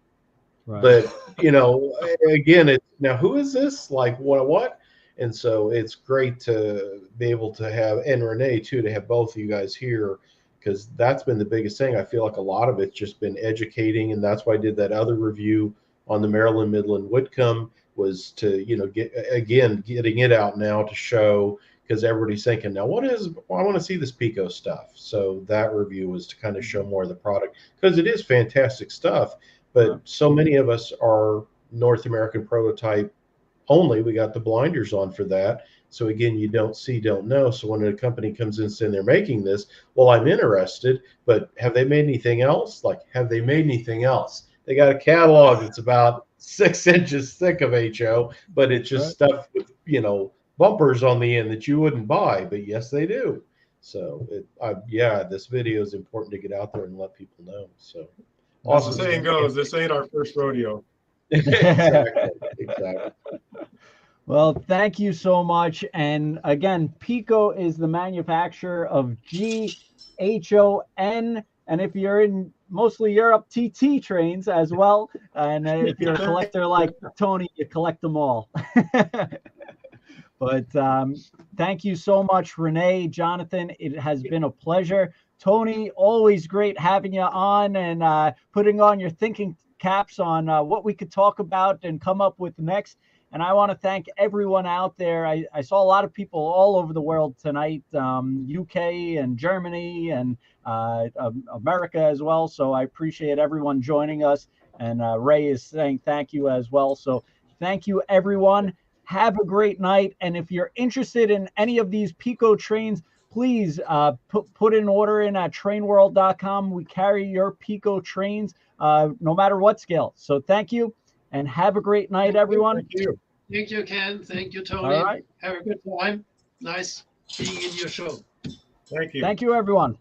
Right. But you know, again, now who is this? Like what? And so it's great to be able to have, and Renee too, to have both of you guys here, because that's been the biggest thing. I feel like a lot of it's just been educating, and that's why I did that other review on the Maryland Midland Whitcomb, was to, you know, getting it out now to show, because everybody's thinking, now I want to see this Piko stuff. So that review was to kind of show more of the product, because it is fantastic stuff, but so many of us are North American prototype only. We got the blinders on for that. So again, you don't see, don't know. So when a company comes in saying they're making this, well, I'm interested, but have they made anything else? Like, have they made anything else? They got a catalog that's about 6 inches thick of HO, but it's just stuff with, you know, bumpers on the end that you wouldn't buy, but yes, they do. So yeah, this video is important to get out there and let people know. So awesome. As the saying goes, this ain't our first rodeo. Exactly. Well, thank you so much. And again, Piko is the manufacturer of GHON. And if you're in mostly Europe, TT trains as well. And if you're a collector like Tony, you collect them all. But thank you so much, Renee, Jonathan. It has been a pleasure. Tony, always great having you on and putting on your thinking caps on what we could talk about and come up with next. And I want to thank everyone out there. I saw a lot of people all over the world tonight, UK and Germany and America as well. So I appreciate everyone joining us. And Ray is saying thank you as well. So thank you, everyone. Have a great night. And if you're interested in any of these Piko trains, please put an order in at trainworld.com. We carry your Piko trains no matter what scale. So thank you, and have a great night, everyone. Thank you. Thank you, Ken. Thank you, Tony. All right. Have a good time. Nice being in your show. Thank you. Thank you, everyone.